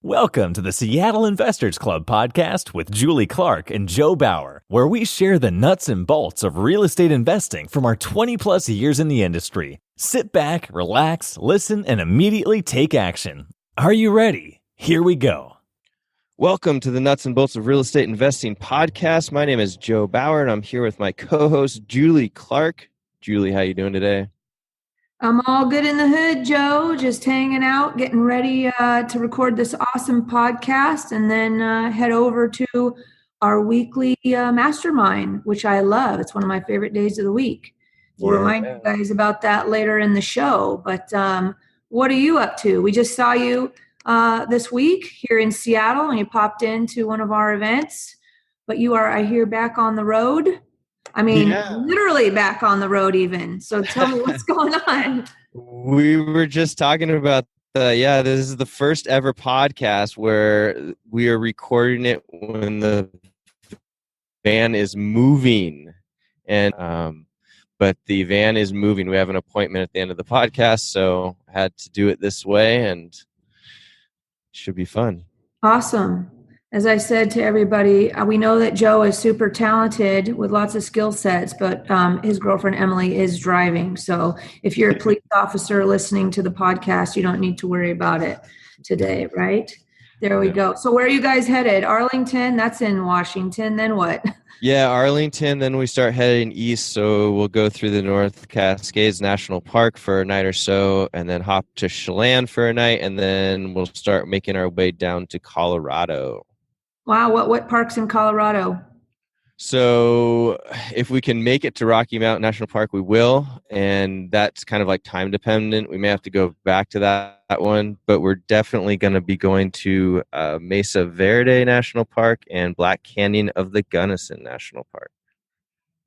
Welcome to the Seattle Investors Club podcast with Julie Clark and Joe Bauer, where we share the nuts and bolts of real estate investing from our 20-plus years in the industry. Sit back, relax, listen, and immediately take action. Are you ready? Here we go. Welcome to the Nuts and Bolts of Real Estate Investing podcast. My name is Joe Bauer, and I'm here with my co-host, Julie Clark. Julie, how you doing today? I'm all good in the hood, Joe. Just hanging out, getting ready to record this awesome podcast, and then head over to our weekly mastermind, which I love. It's one of my favorite days of the week. We'll remind you guys about that later in the show. But what are you up to? We just saw you this week here in Seattle, and you popped into one of our events. But you are, I hear, back on the road. I mean, literally back on the road even. So tell me what's going on. We were just talking about this is the first ever podcast where we are recording it when the van is moving. And but the van is moving. We have an appointment at the end of the podcast, so I had to do it this way, and it should be fun. Awesome. As I said to everybody, we know that Joe is super talented with lots of skill sets, but his girlfriend Emily is driving. So if you're a police officer listening to the podcast, you don't need to worry about it today, right? There we go. So where are you guys headed? Arlington? That's in Washington. Then what? Yeah, Arlington. Then we start heading east. So we'll go through the North Cascades National Park for a night or so, and then hop to Chelan for a night, and then we'll start making our way down to Colorado. Wow, what parks in Colorado? So if we can make it to Rocky Mountain National Park, we will. And that's kind of like time dependent. We may have to go back to that one, but we're definitely going to be going to Mesa Verde National Park and Black Canyon of the Gunnison National Park.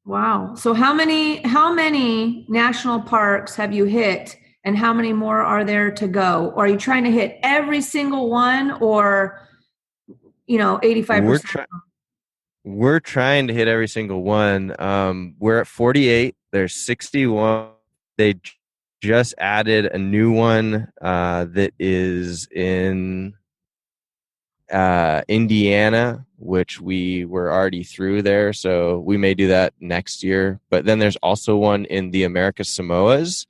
Wow. So how many national parks have you hit, and how many more are there to go? Or are you trying to hit every single one, or 85%? We're trying to hit every single one. We're at 48. There's 61. They just added a new one that is in Indiana, which we were already through there. So we may do that next year. But then there's also one in the Americas Samoas,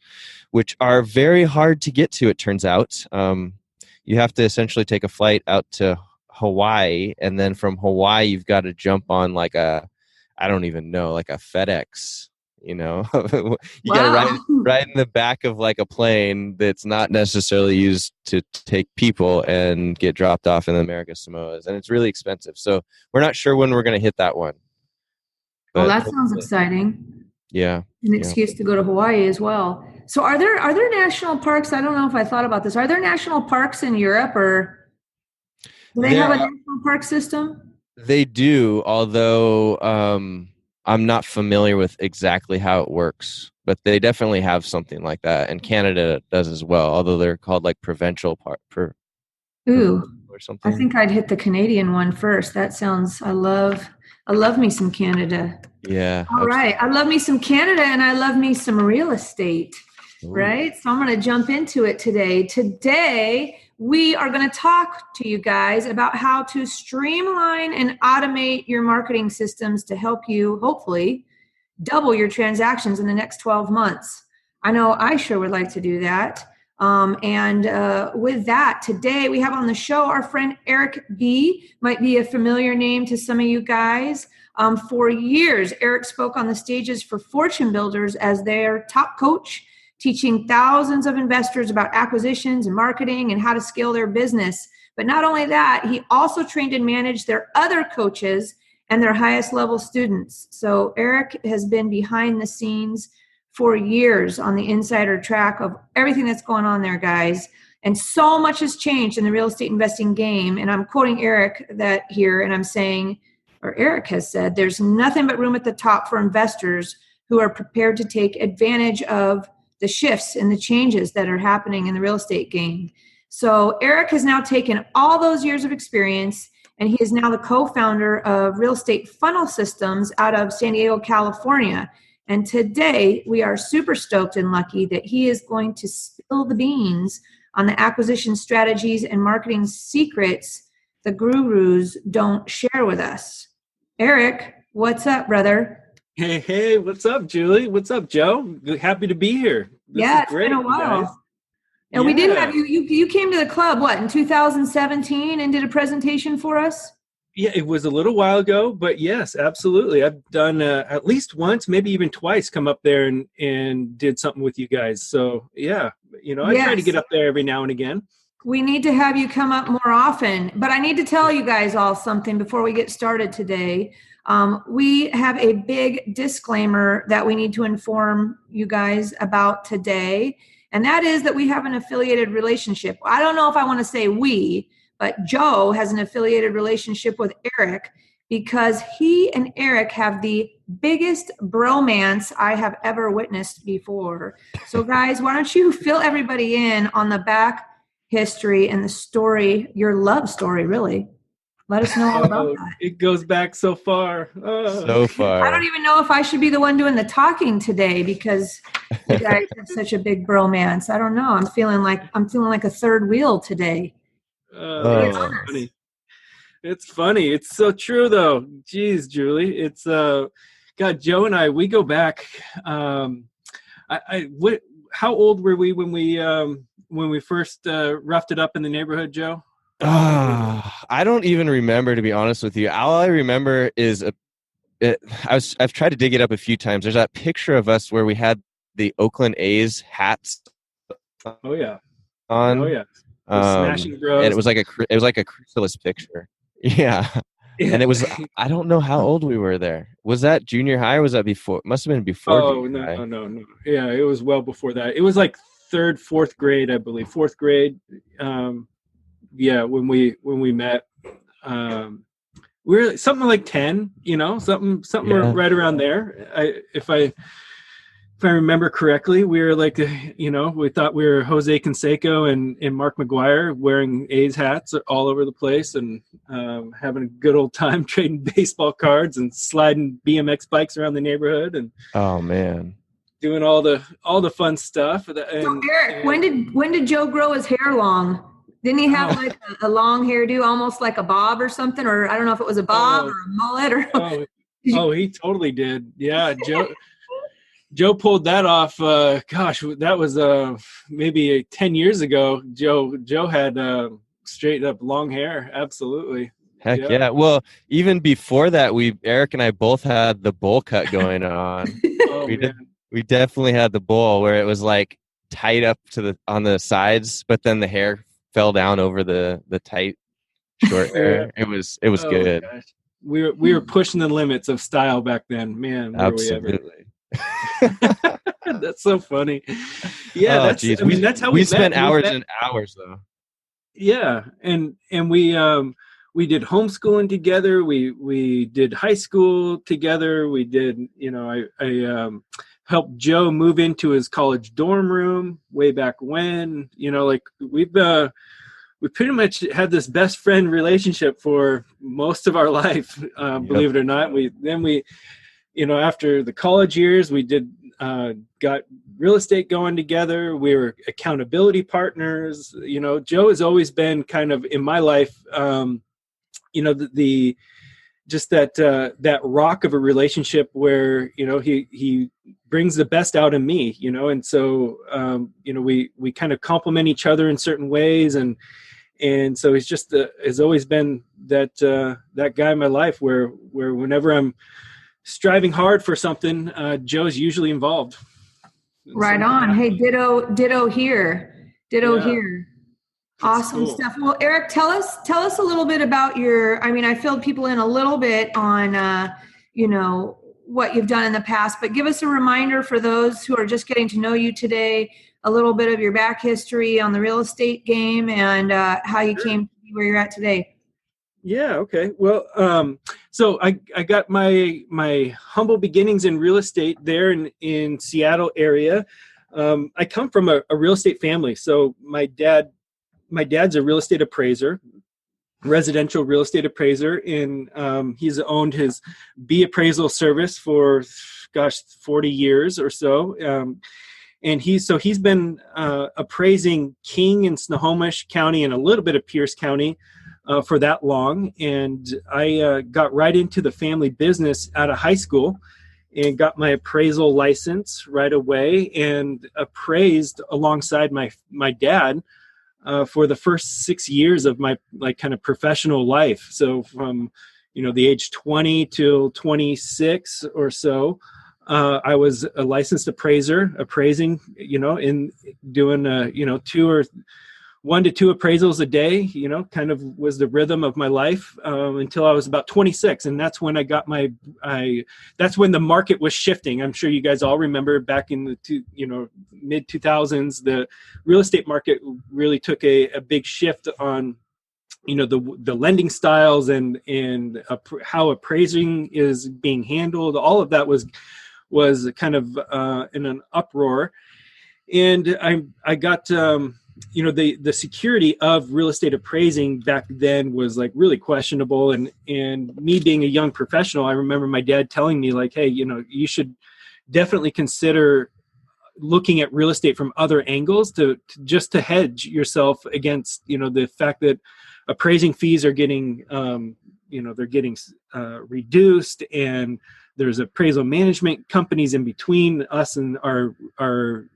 which are very hard to get to, it turns out. You have to essentially take a flight out to Hawaii, and then from Hawaii you've got to jump on like a FedEx, you got to ride in the back of like a plane that's not necessarily used to take people and get dropped off in the Americas Samoas, and it's really expensive. So we're not sure when we're going to hit that one. Well, that sounds exciting. Yeah. An excuse to go to Hawaii as well. So are there national parks? I don't know if I thought about this. Are there national parks in Europe, or do they have a national park system? They do, although I'm not familiar with exactly how it works, but they definitely have something like that, and Canada does as well, although they're called like provincial park or something. I think I'd hit the Canadian one first. That sounds, I love me some Canada. Yeah. All right. I love me some Canada, and I love me some real estate. Ooh. Right? So I'm going to jump into it today. Today, we are going to talk to you guys about how to streamline and automate your marketing systems to help you, hopefully, double your transactions in the next 12 months. I know I sure would like to do that. With that, today we have on the show our friend Erik Bee. Might be a familiar name to some of you guys. For years, Erik spoke on the stages for Fortune Builders as their top coach, teaching thousands of investors about acquisitions and marketing and how to scale their business. But not only that, he also trained and managed their other coaches and their highest level students. So Erik has been behind the scenes for years on the insider track of everything that's going on there, guys. And so much has changed in the real estate investing game. And I'm quoting Erik here, and I'm saying, or Erik has said, there's nothing but room at the top for investors who are prepared to take advantage of the shifts and the changes that are happening in the real estate game. So Erik has now taken all those years of experience, and he is now the co-founder of Real Estate Funnel Systems out of San Diego, California. And today we are super stoked and lucky that he is going to spill the beans on the acquisition strategies and marketing secrets the gurus don't share with us. Erik, what's up, brother? Hey, what's up, Julie? What's up, Joe? Happy to be here. This is It's great, been a you while. guys. And we did have you. You came to the club, what, in 2017 and did a presentation for us? Yeah, it was a little while ago, but yes, absolutely. I've done at least once, maybe even twice, come up there and did something with you guys. So yeah, I try to get up there every now and again. We need to have you come up more often, but I need to tell you guys all something before we get started today. We have a big disclaimer that we need to inform you guys about today, and that is that we have an affiliated relationship. I don't know if I want to say we, but Joe has an affiliated relationship with Erik because he and Erik have the biggest bromance I have ever witnessed before. So guys, why don't you fill everybody in on the back history and the story, your love story, really. Let us know all about that. It goes back so far. So far. I don't even know if I should be the one doing the talking today because you guys have such a big bromance. I don't know. I'm feeling like a third wheel today. It's funny. It's funny. It's so true, though. Jeez, Julie. It's God. Joe and I, we go back. How old were we when we first roughed it up in the neighborhood, Joe? I don't even remember, to be honest with you. All I remember is I've tried to dig it up a few times. There's that picture of us where we had the Oakland A's hats. Oh yeah. On. Oh yeah. Smashing Bros. And it was like a chrysalis picture. Yeah. And it was, I don't know how old we were there. Was that junior high or was that before? It must have been before. Oh, no. Yeah, it was well before that. It was like third, fourth grade, I believe. Fourth grade. Yeah, when we met. We were something like 10, something right around there. If I remember correctly, we were like, we thought we were Jose Canseco and Mark McGuire wearing A's hats all over the place and having a good old time trading baseball cards and sliding BMX bikes around the neighborhood and oh man, doing all the fun stuff. So Erik, when did Joe grow his hair long? Didn't he have like a long hairdo, almost like a bob or something? Or I don't know if it was a bob or a mullet or. He totally did. Yeah, Joe pulled that off. That was maybe 10 years ago. Joe had straight up long hair. Absolutely. Heck yeah. Well, even before that, Erik and I both had the bowl cut going on. We definitely had the bowl where it was like tight up on the sides, but then the hair fell down over the tight short hair. It was good. Gosh. We were pushing the limits of style back then, man. Absolutely. That's so funny. Yeah, that's how we spent hours and hours though. Yeah, and we did homeschooling together. We did high school together. We did, I helped Joe move into his college dorm room way back when. We pretty much had this best friend relationship for most of our life, believe it or not. We after the college years, we got real estate going together. We were accountability partners. Joe has always been kind of in my life, that rock of a relationship where, he brings the best out of me, and so, we kind of complement each other in certain ways. And so he's just has always been that guy in my life where whenever I'm striving hard for something, Joe's usually involved. Right on. Hey, ditto here. Here. Awesome stuff. Well, Erik, tell us a little bit about I filled people in a little bit on, what you've done in the past, but give us a reminder for those who are just getting to know you today, a little bit of your back history on the real estate game and how you came to be where you're at today. Yeah. Okay. Well, so I got my humble beginnings in real estate there in Seattle area. I come from a real estate family. So my dad's a real estate appraiser, residential real estate appraiser, and he's owned his Bee appraisal service for 40 years or so. And he's been appraising King and Snohomish County and a little bit of Pierce County for that long. And I got right into the family business out of high school and got my appraisal license right away and appraised alongside my dad for the first 6 years of my kind of professional life. So from the age 20 till 26 or so, I was a licensed appraiser, appraising, in doing 1 to 2 appraisals a day, kind of was the rhythm of my life until I was about 26. And that's when I got that's when the market was shifting. I'm sure you guys all remember back in the mid 2000s, the real estate market really took a big shift on, the lending styles and how appraising is being handled. All of that was kind of in an uproar. And I got, the security of real estate appraising back then was like really questionable. And me being a young professional, I remember my dad telling me like, hey, you should definitely consider looking at real estate from other angles to hedge yourself against, the fact that appraising fees are getting, they're getting reduced, and there's appraisal management companies in between us and our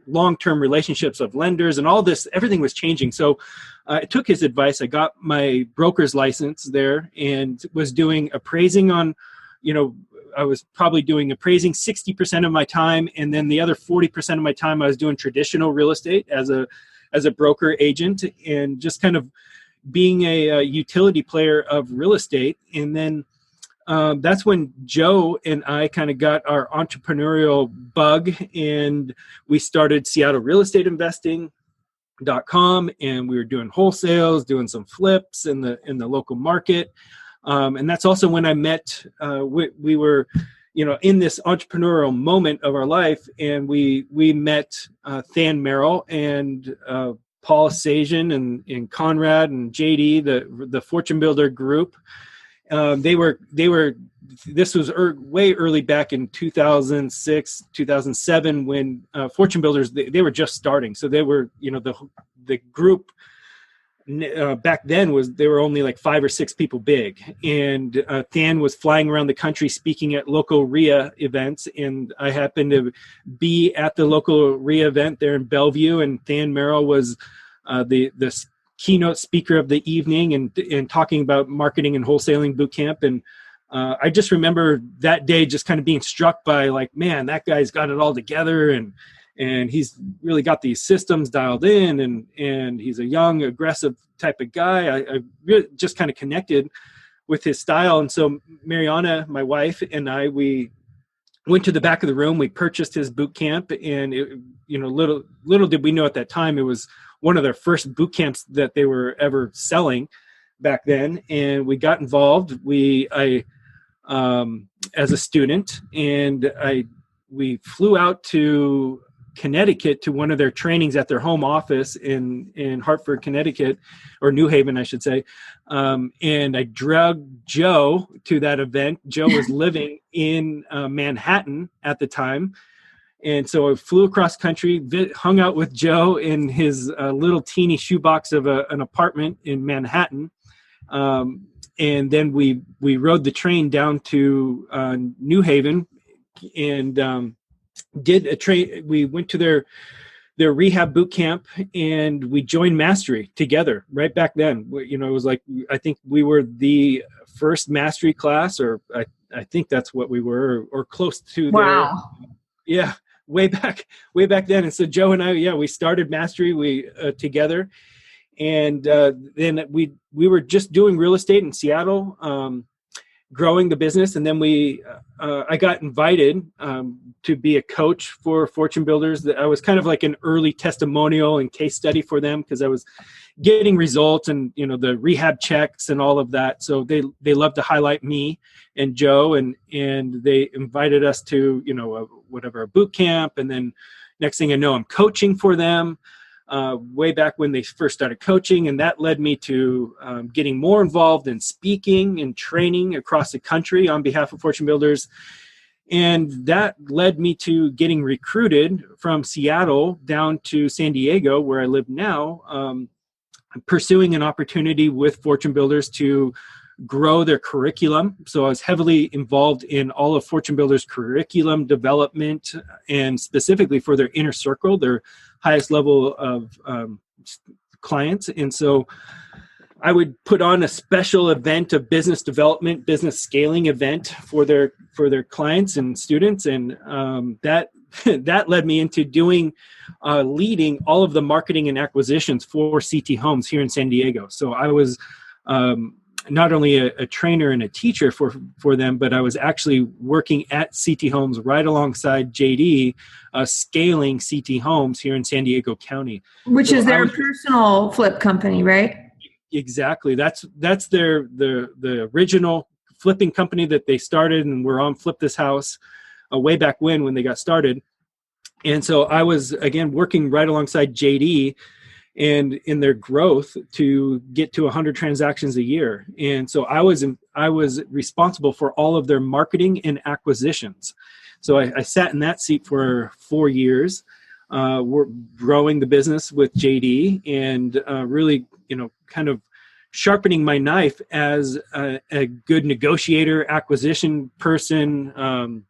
long-term relationships of lenders, and all this, everything was changing. So I took his advice. I got my broker's license there and was doing appraising on, I was probably doing appraising 60% of my time. And then the other 40% of my time, I was doing traditional real estate as a broker agent, and just kind of being a utility player of real estate. And then that's when Joe and I kind of got our entrepreneurial bug, and we started Seattle Real Estate Investing.com, and we were doing wholesales, doing some flips in the local market. And that's also when I met, we were, in this entrepreneurial moment of our life, and we met Than Merrill and Paul Sajan and Conrad and JD, the Fortune Builder group. This was way early back in 2006, 2007, when Fortune Builders, they were just starting. So they were, the group back then they were only like 5 or 6 people big. And Than was flying around the country speaking at local RIA events. And I happened to be at the local RIA event there in Bellevue, and Than Merrill was the keynote speaker of the evening and talking about marketing and wholesaling boot camp. And I just remember that day just kind of being struck by like, man, that guy's got it all together, and he's really got these systems dialed in, and he's a young, aggressive type of guy. I really just kind of connected with his style. And so Mariana, my wife, and I, we went to the back of the room, we purchased his boot camp, and little did we know at that time, it was one of their first boot camps that they were ever selling back then. And we got involved. As a student, and we flew out to Connecticut to one of their trainings at their home office in Hartford, Connecticut, or New Haven, I should say. And I dragged Joe to that event. Joe was living in Manhattan at the time. And so I flew across country, hung out with Joe in his little teeny shoebox of an apartment in Manhattan. And then we rode the train down to New Haven and did a train. We went to their rehab boot camp, and we joined Mastery together right back then. It was like, I think we were the first Mastery class, or I think that's what we were, or close to. Wow. Yeah. Way back then. And so Joe and I, we started Mastery together. And then we were just doing real estate in Seattle, growing the business. And then I got invited to be a coach for Fortune Builders. That I was kind of like an early testimonial and case study for them, because I was getting results and, the rehab checks and all of that. So they loved to highlight me and Joe, and they invited us to, a boot camp. And then next thing I know, I'm coaching for them. Way back when they first started coaching, and that led me to getting more involved in speaking and training across the country on behalf of Fortune Builders. And that led me to getting recruited from Seattle down to San Diego, where I live now, pursuing an opportunity with Fortune Builders to grow their curriculum. So I was heavily involved in all of Fortune Builders' curriculum development, and specifically for their inner circle, their highest level of clients. And so I would put on a special event of business development, business scaling event for their clients and students, and that led me into leading all of the marketing and acquisitions for CT Homes here in San Diego. So I was not only a trainer and a teacher for them, but I was actually working at CT Homes right alongside JD, scaling CT Homes here in San Diego County, which is their personal flip company, right? Exactly. That's the original flipping company that they started, and we're on Flip This House way back when they got started. And so I was, again, working right alongside JD and in their growth to get to 100 transactions a year. And so I was responsible for all of their marketing and acquisitions. So I sat in that seat for 4 years. We're growing the business with JD and really, kind of sharpening my knife as a good negotiator, acquisition person,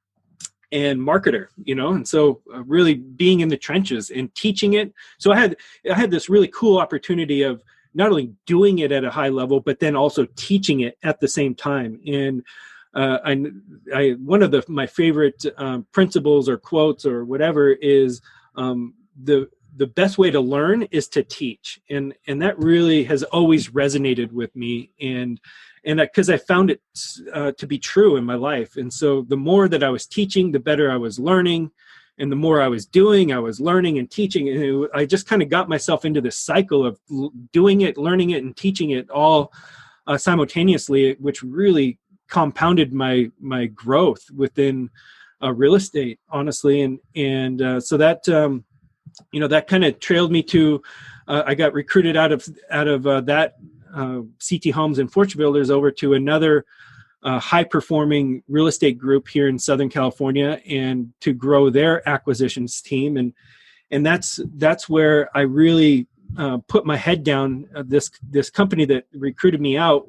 and marketer, and so really being in the trenches and teaching it. So I had this really cool opportunity of not only doing it at a high level, but then also teaching it at the same time. And one of my favorite principles or quotes or whatever is the best way to learn is to teach. And that really has always resonated with me. And because I found it to be true in my life. And so the more that I was teaching, the better I was learning. And the more I was doing, I was learning and teaching. And I just kind of got myself into this cycle of doing it, learning it, and teaching it all simultaneously, which really compounded my growth within real estate, honestly. And so that, that kind of trailed me to, I got recruited out of that CT Homes and Fortune Builders over to another high-performing real estate group here in Southern California, and to grow their acquisitions team. And that's where I really put my head down. This company that recruited me out,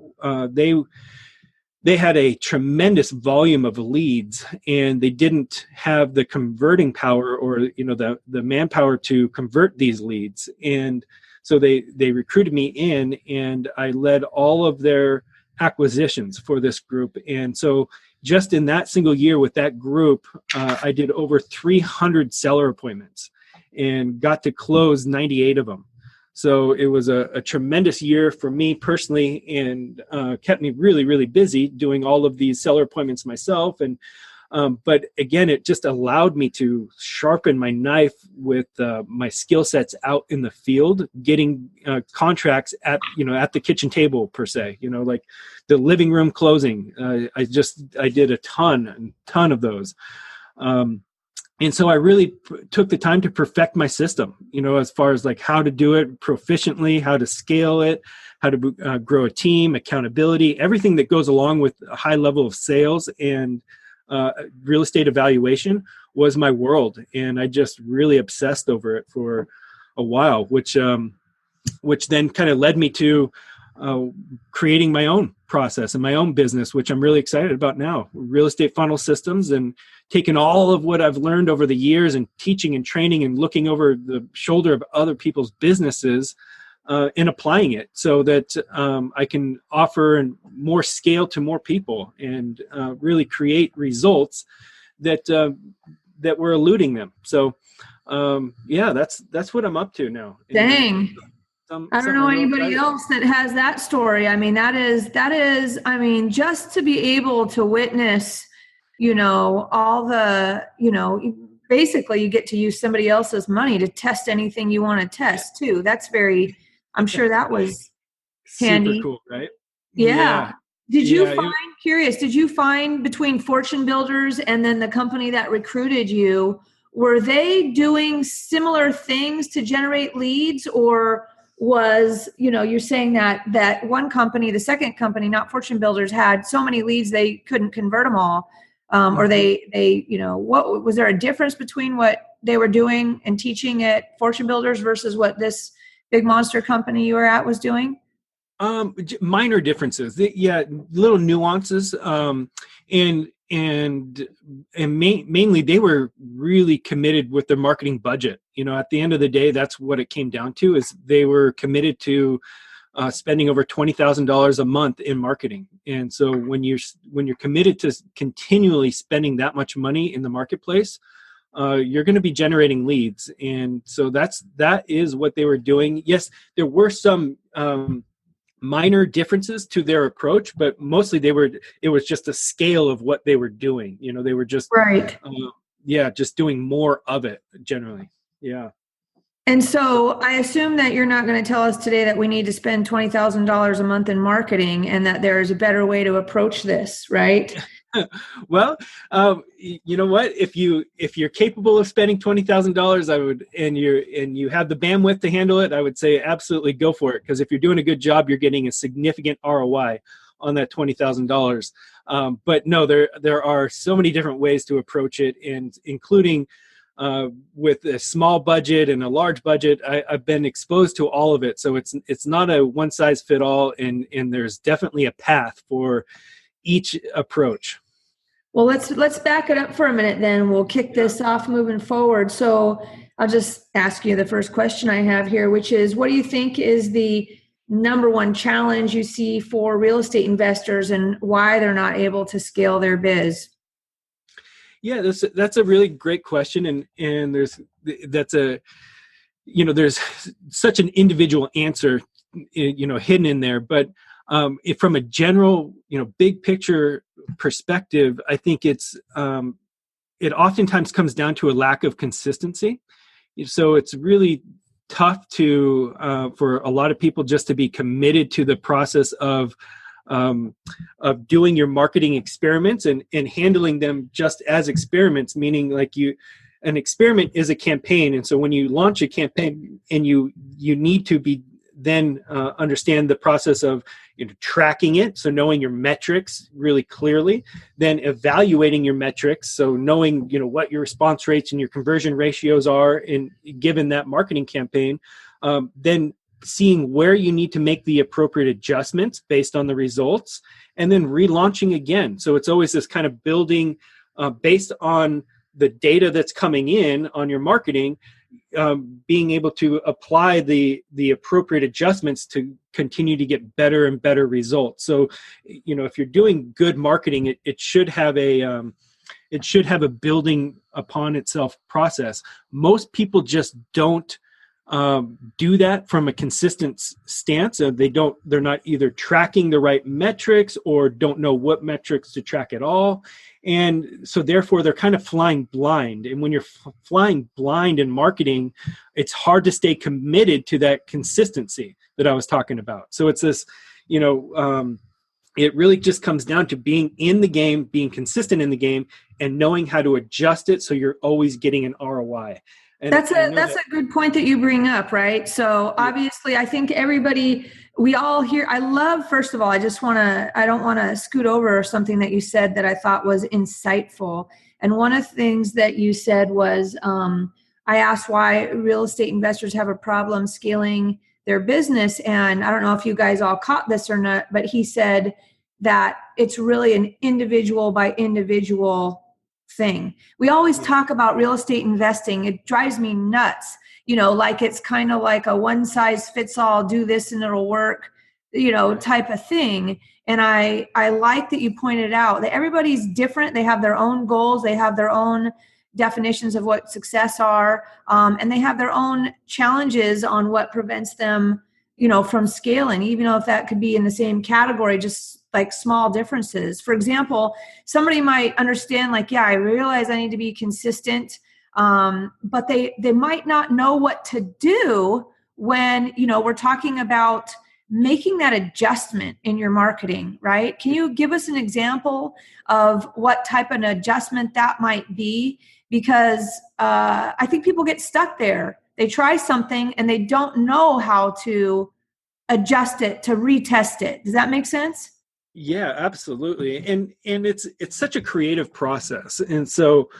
they had a tremendous volume of leads, and they didn't have the converting power or the manpower to convert these leads. And so they recruited me in, and I led all of their acquisitions for this group. And so just in that single year with that group, I did over 300 seller appointments and got to close 98 of them. So it was a tremendous year for me personally, and kept me really, really busy doing all of these seller appointments myself. And but again, it just allowed me to sharpen my knife with my skill sets out in the field, getting contracts at the kitchen table per se. Like the living room closing. I did a ton of those. And so I really took the time to perfect my system, as far as like how to do it proficiently, how to scale it, how to grow a team, accountability, everything that goes along with a high level of sales and real estate evaluation was my world. And I just really obsessed over it for a while, which then kind of led me to creating my own process and my own business, which I'm really excited about now, real estate funnel systems, and taking all of what I've learned over the years and teaching and training and looking over the shoulder of other people's businesses and applying it so that I can offer more scale to more people and really create results that we're eluding them. So that's what I'm up to now. Dang. I don't know anybody else that has that story. I mean, that is, just to be able to witness, all the, basically you get to use somebody else's money to test anything you want to test too. That's I'm sure that was handy. Super cool, right? Yeah. Did you find between Fortune Builders and then the company that recruited you, were they doing similar things to generate leads, or was, you're saying that one company, the second company, not Fortune Builders, had so many leads they couldn't convert them all. Or they, what was there a difference between what they were doing and teaching at Fortune Builders versus what this big monster company you were at was doing? Minor differences. Little nuances. Mainly they were really committed with their marketing budget. At the end of the day, that's what it came down to, is they were committed to spending over $20,000 a month in marketing. And so when you're committed to continually spending that much money in the marketplace, you're going to be generating leads. And so that is what they were doing. Yes, there were some minor differences to their approach, but mostly it was just a scale of what they were doing. They were just right. Just doing more of it generally. Yeah. And so I assume that you're not going to tell us today that we need to spend $20,000 a month in marketing and that there is a better way to approach this, right? Well, you know what? If you're capable of spending $20,000, I would, and you have the bandwidth to handle it, I would say absolutely go for it. Because if you're doing a good job, you're getting a significant ROI on that $20,000. But no, there are so many different ways to approach it, and including with a small budget and a large budget. I've been exposed to all of it, so it's not a one size fit all, and there's definitely a path for each approach. Well, let's back it up for a minute then. We'll kick this off moving forward. So I'll just ask you the first question I have here, which is, what do you think is the number one challenge you see for real estate investors and why they're not able to scale their biz? Yeah, that's a really great question, and there's such an individual answer, hidden in there. But if from a general, big picture perspective, I think it oftentimes comes down to a lack of consistency. So it's really tough for a lot of people just to be committed to the process of doing your marketing experiments and handling them just as experiments, meaning an experiment is a campaign. And so when you launch a campaign, and you need to be then understand the process of tracking it, so knowing your metrics really clearly, then evaluating your metrics, so knowing what your response rates and your conversion ratios are given that marketing campaign, then seeing where you need to make the appropriate adjustments based on the results, and then relaunching again. So it's always this kind of building based on the data that's coming in on your marketing, being able to apply the appropriate adjustments to continue to get better and better results. So, if you're doing good marketing, it should have a building upon itself process. Most people just don't do that from a consistent stance. They're not either tracking the right metrics or don't know what metrics to track at all. And so therefore they're kind of flying blind. And when you're flying blind in marketing, it's hard to stay committed to that consistency that I was talking about. So it's this, it really just comes down to being in the game, being consistent in the game, and knowing how to adjust it so you're always getting an ROI. And that's a good point that you bring up, right? So obviously, I think we all hear. I love, first of all, I don't want to scoot over something that you said that I thought was insightful. And one of the things that you said was, I asked why real estate investors have a problem scaling their business. And I don't know if you guys all caught this or not, but he said that it's really an individual by individual thing. We always talk about real estate investing. It drives me nuts. Like it's kind of like a one size fits all, do this and it'll work, type of thing. And I like that you pointed out that everybody's different. They have their own goals. They have their own definitions of what success are. And they have their own challenges on what prevents them, from scaling, even though if that could be in the same category, just like small differences. For example, somebody might understand I realize I need to be consistent, but they might not know what to do when, we're talking about making that adjustment in your marketing, right? Can you give us an example of what type of an adjustment that might be? Because I think people get stuck there. They try something and they don't know how to adjust it, to retest it. Does that make sense? Yeah, absolutely. And it's such a creative process. And so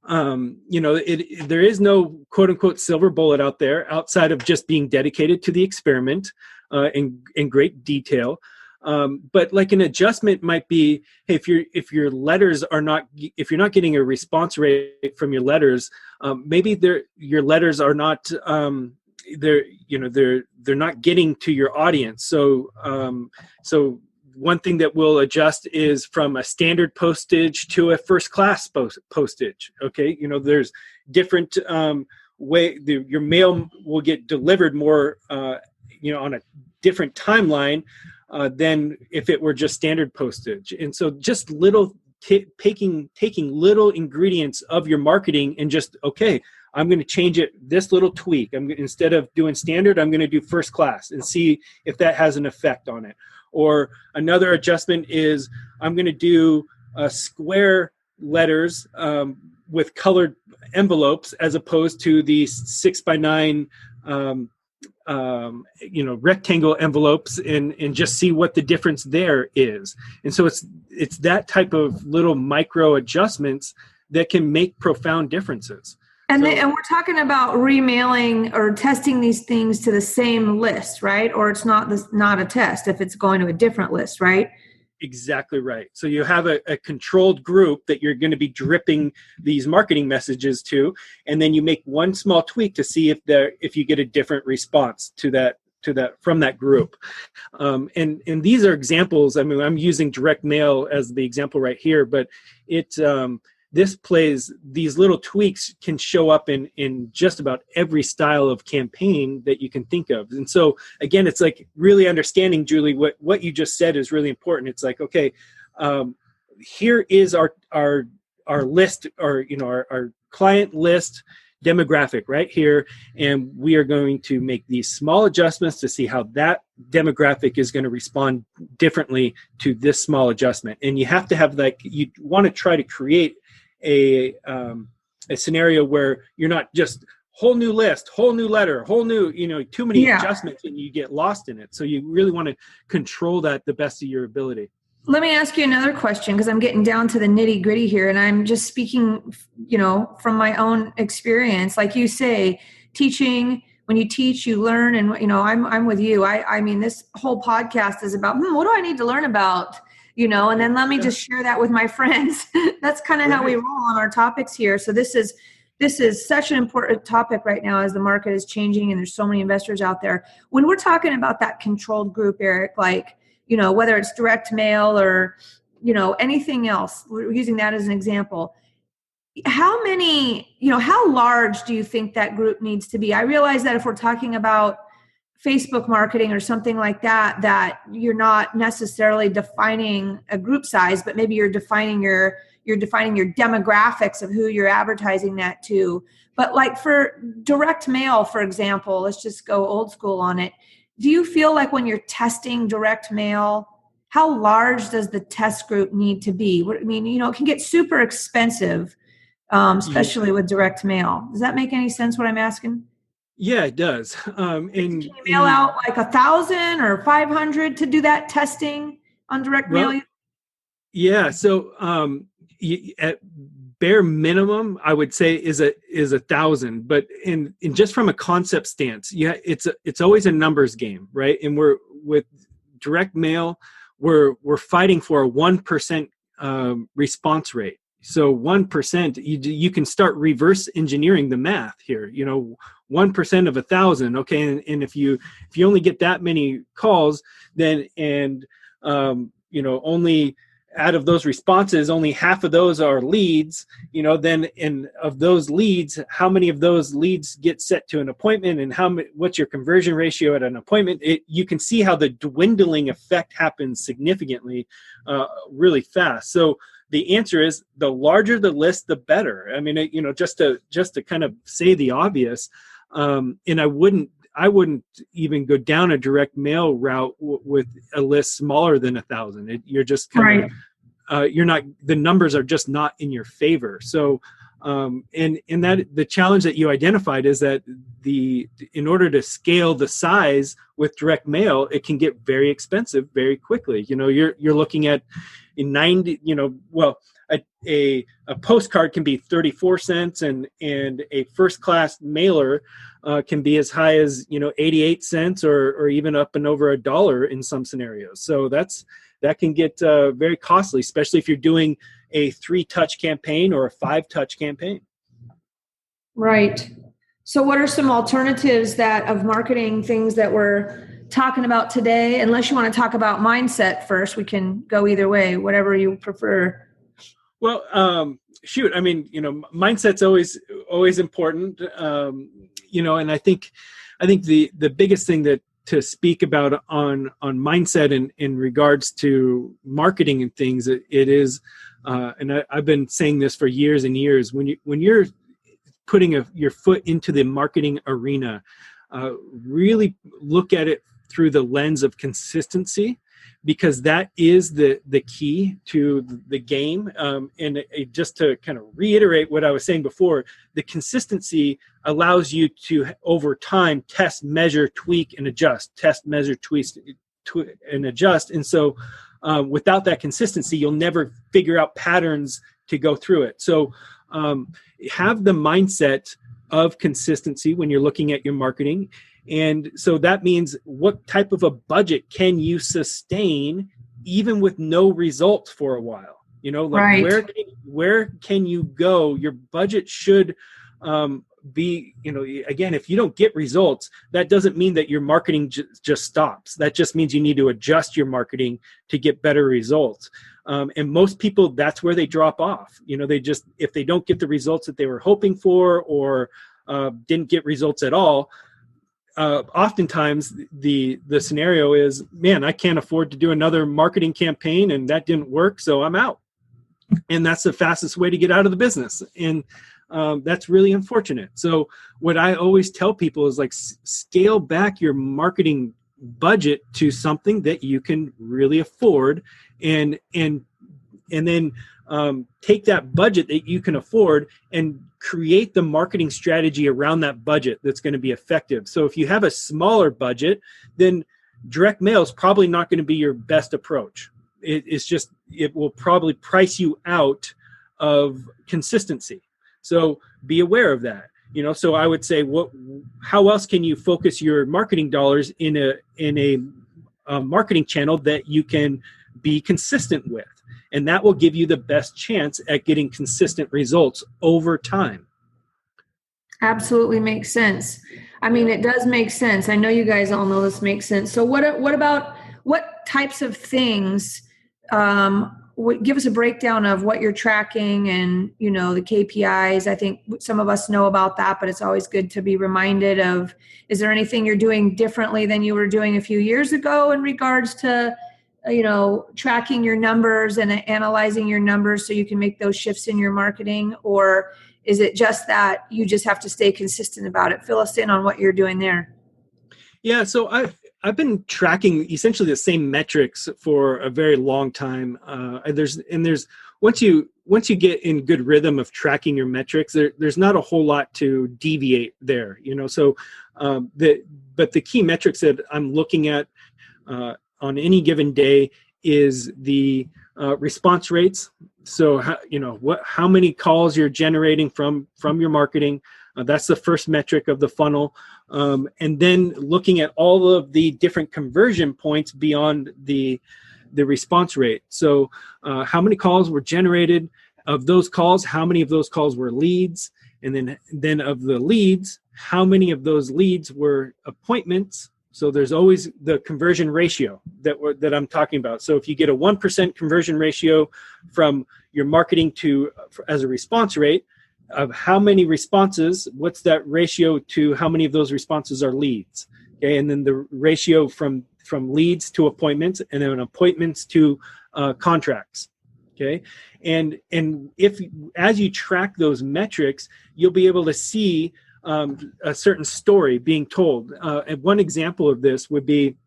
there is no quote unquote silver bullet out there outside of just being dedicated to the experiment in great detail. But like an adjustment might be, hey, if you're not getting a response rate from your letters, maybe your letters are not they're not getting to your audience. So one thing that we'll adjust is from a standard postage to a first class postage. Okay, there's different your mail will get delivered more on a different timeline than if it were just standard postage. And so just taking little ingredients of your marketing and just, okay, I'm going to change it, this little tweak. Instead of doing standard, I'm going to do first class and see if that has an effect on it. Or another adjustment is I'm going to do square letters with colored envelopes as opposed to these 6x9 rectangle envelopes, and just see what the difference there is. And so it's that type of little micro adjustments that can make profound differences. And we're talking about remailing or testing these things to the same list, right? Or it's not a test if it's going to a different list, right? Exactly right. So you have a controlled group that you're going to be dripping these marketing messages to, and then you make one small tweak to see if you get a different response to that from that group. And these are examples. I mean, I'm using direct mail as the example right here, but these little tweaks can show up in just about every style of campaign that you can think of. And so again, it's like really understanding, Julie, what you just said is really important. It's like, okay, here is our list, or our client list demographic right here, and we are going to make these small adjustments to see how that demographic is going to respond differently to this small adjustment. And you have to have, you want to try to create a scenario where you're not just whole new list, whole new letter, whole new, too many adjustments, and you get lost in it. So you really want to control that the best of your ability. Let me ask you another question, because I'm getting down to the nitty gritty here, and I'm just speaking, from my own experience. Like you say, teaching, when you teach, you learn, and I'm with you. I mean, this whole podcast is about what do I need to learn about, and then let me just share that with my friends. That's kind of how we roll on our topics here. So this is such an important topic right now as the market is changing and there's so many investors out there. When we're talking about that controlled group, Erik, like, whether it's direct mail or, anything else, we're using that as an example. How large do you think that group needs to be? I realize that if we're talking about Facebook marketing or something like that you're not necessarily defining a group size, but maybe you're defining your demographics of who you're advertising that to. But like for direct mail, for example, let's just go old school on it. Do you feel like when you're testing direct mail, how large does the test group need to be? I mean, it can get super expensive, especially with direct mail. Does that make any sense what I'm asking? Yeah, it does. Can you mail out like 1,000 or 500 to do that testing on direct mail? Yeah. So at bare minimum, I would say is 1,000. But in just from a concept stance, it's always a numbers game, right? And we're with direct mail, we're fighting for a 1% response rate. So 1%, you can start reverse engineering the math here. 1% of 1,000. Okay, and if you only get that many calls, then only out of those responses, only half of those are leads. Then of those leads, how many of those leads get set to an appointment, and what's your conversion ratio at an appointment? You can see how the dwindling effect happens significantly, really fast. So the answer is the larger the list, the better. I mean, just to kind of say the obvious, and I wouldn't even go down a direct mail route with a list smaller than 1,000. You're just kind of, you're not, the numbers are just not in your favor. So And that the challenge that you identified is that in order to scale the size with direct mail, it can get very expensive very quickly. You're looking at a postcard can be 34 cents and a first class mailer can be as high as 88 cents or even up and over $1 in some scenarios. So that can get very costly, especially if you're doing a 3-touch campaign or a 5-touch campaign. Right. So what are some alternatives of marketing things that we're talking about today? Unless you want to talk about mindset first, we can go either way, whatever you prefer. Well, mindset's always important. And I think the biggest thing to speak about on mindset in regards to marketing and things, it is, and I've been saying this for years and years, when you're putting your foot into the marketing arena, really look at it through the lens of consistency, because that is the key to the game. And just to kind of reiterate what I was saying before, the consistency allows you to, over time, test, measure, tweak, and adjust. Test, measure, tweak, and adjust. And so without that consistency, you'll never figure out patterns to go through it. So have the mindset of consistency when you're looking at your marketing. And so that means, what type of a budget can you sustain even with no results for a while? Right. Where can you go? Your budget should be, again, if you don't get results, that doesn't mean that your marketing just stops. That just means you need to adjust your marketing to get better results. And most people, that's where they drop off. If they don't get the results that they were hoping for, or didn't get results at all, oftentimes the scenario is, man, I can't afford to do another marketing campaign, and that didn't work, so I'm out. And that's the fastest way to get out of the business. And that's really unfortunate. So what I always tell people is, scale back your marketing budget to something that you can really afford, and then take that budget that you can afford and create the marketing strategy around that budget that's going to be effective. So if you have a smaller budget, then direct mail is probably not going to be your best approach. It will probably price you out of consistency. So be aware of that. So I would say, how else can you focus your marketing dollars in a marketing channel that you can be consistent with? And that will give you the best chance at getting consistent results over time. Absolutely makes sense. I mean, it does make sense. I know you guys all know this makes sense. So what about what types of things, give us a breakdown of what you're tracking and, the KPIs. I think some of us know about that, but it's always good to be reminded of, is there anything you're doing differently than you were doing a few years ago in regards to tracking your numbers and analyzing your numbers so you can make those shifts in your marketing? Or is it just that you just have to stay consistent about it? Fill us in on what you're doing there. Yeah, so I've been tracking essentially the same metrics for a very long time. There's once you get in good rhythm of tracking your metrics, there's not a whole lot to deviate there. So but the key metrics that I'm looking at on any given day is the response rates. So how many calls you're generating from your marketing. That's the first metric of the funnel. And then looking at all of the different conversion points beyond the response rate. So how many calls were generated? Of those calls, how many of those calls were leads? And then of the leads, how many of those leads were appointments? So there's always the conversion ratio that I'm talking about. So if you get a 1% conversion ratio from your marketing as a response rate of how many responses, what's that ratio to how many of those responses are leads? Okay, and then the ratio from leads to appointments, and then appointments to contracts. Okay, and if as you track those metrics, you'll be able to see a certain story being told. And one example of this would be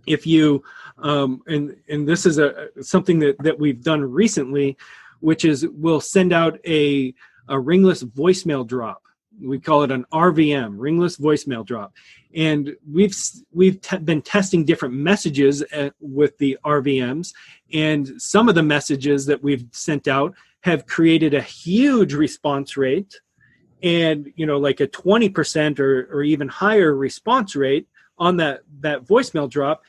if you, and this is something that we've done recently, which is we'll send out a a ringless voicemail drop. We call it an RVM, ringless voicemail drop. And we've been testing different messages with the RVMs, and some of the messages that we've sent out have created a huge response rate, and like a 20% or even higher response rate on that voicemail drop.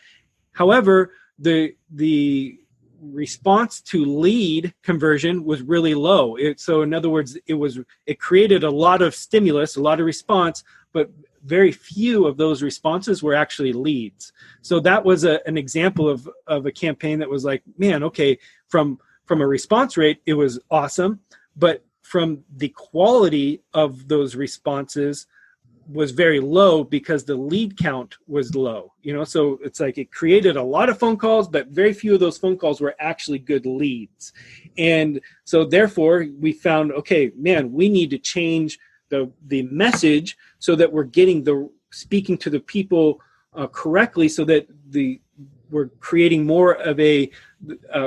However, the response to lead conversion was really low. So in other words, it created a lot of stimulus, a lot of response, but very few of those responses were actually leads. So that was an example of a campaign that was like, man, okay, from a response rate, it was awesome, but from the quality of those responses was very low because the lead count was low. So it's like it created a lot of phone calls, but very few of those phone calls were actually good leads. And so therefore we found, okay, man, we need to change the message so that we're speaking to the people correctly, so that we're creating more of a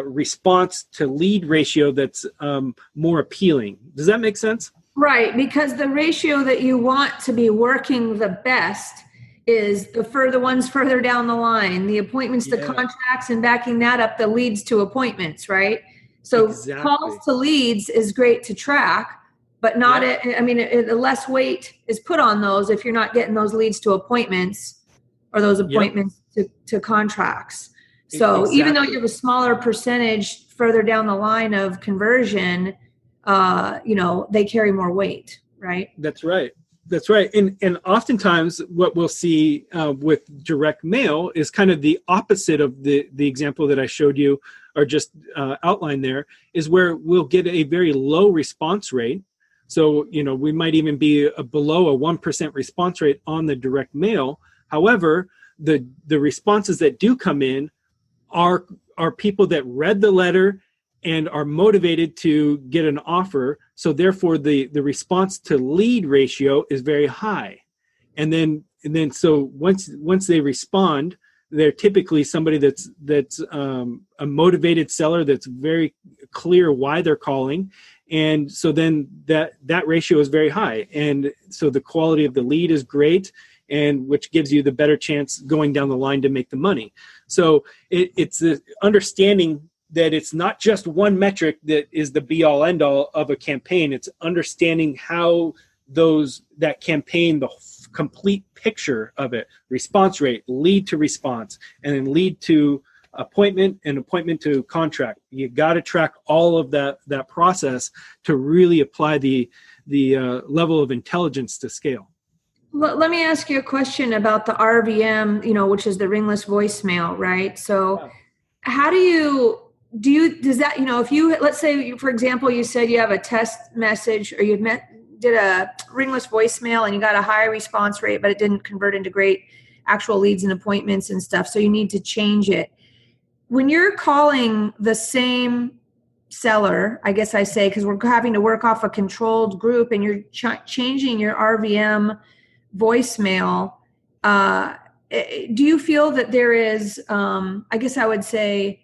response to lead ratio that's more appealing. Does that make sense? Right, because the ratio that you want to be working the best is the ones further down the line, the appointments to contracts, and backing that up, the leads to appointments, right? So exactly. Calls to leads is great to track, but not less weight is put on those if you're not getting those leads to appointments or those appointments to contracts. So even though you have a smaller percentage further down the line of conversion, they carry more weight, right? That's right. And oftentimes what we'll see with direct mail is kind of the opposite of the example that I showed you or just outlined there, is where we'll get a very low response rate. So, we might even be below a 1% response rate on the direct mail. However, the responses that do come in are people that read the letter and are motivated to get an offer. So therefore the response to lead ratio is very high. And then so once they respond, they're typically somebody that's a motivated seller that's very clear why they're calling. And so then that ratio is very high. And so the quality of the lead is great, and which gives you the better chance going down the line to make the money. So it's the understanding that it's not just one metric that is the be all end all of a campaign. It's understanding how that campaign, the complete picture of it, response rate, lead to response, and then lead to appointment and appointment to contract. You got to track all of that process to really apply the level of intelligence to scale. Let me ask you a question about the RVM, which is the ringless voicemail, right? So how does that, if you, let's say, for example, you said you have a test message or did a ringless voicemail and you got a high response rate, but it didn't convert into great actual leads and appointments and stuff. So you need to change it. When you're calling the same seller, I guess I say, because we're having to work off a controlled group and you're changing your RVM voicemail, do you feel that there is, I guess I would say,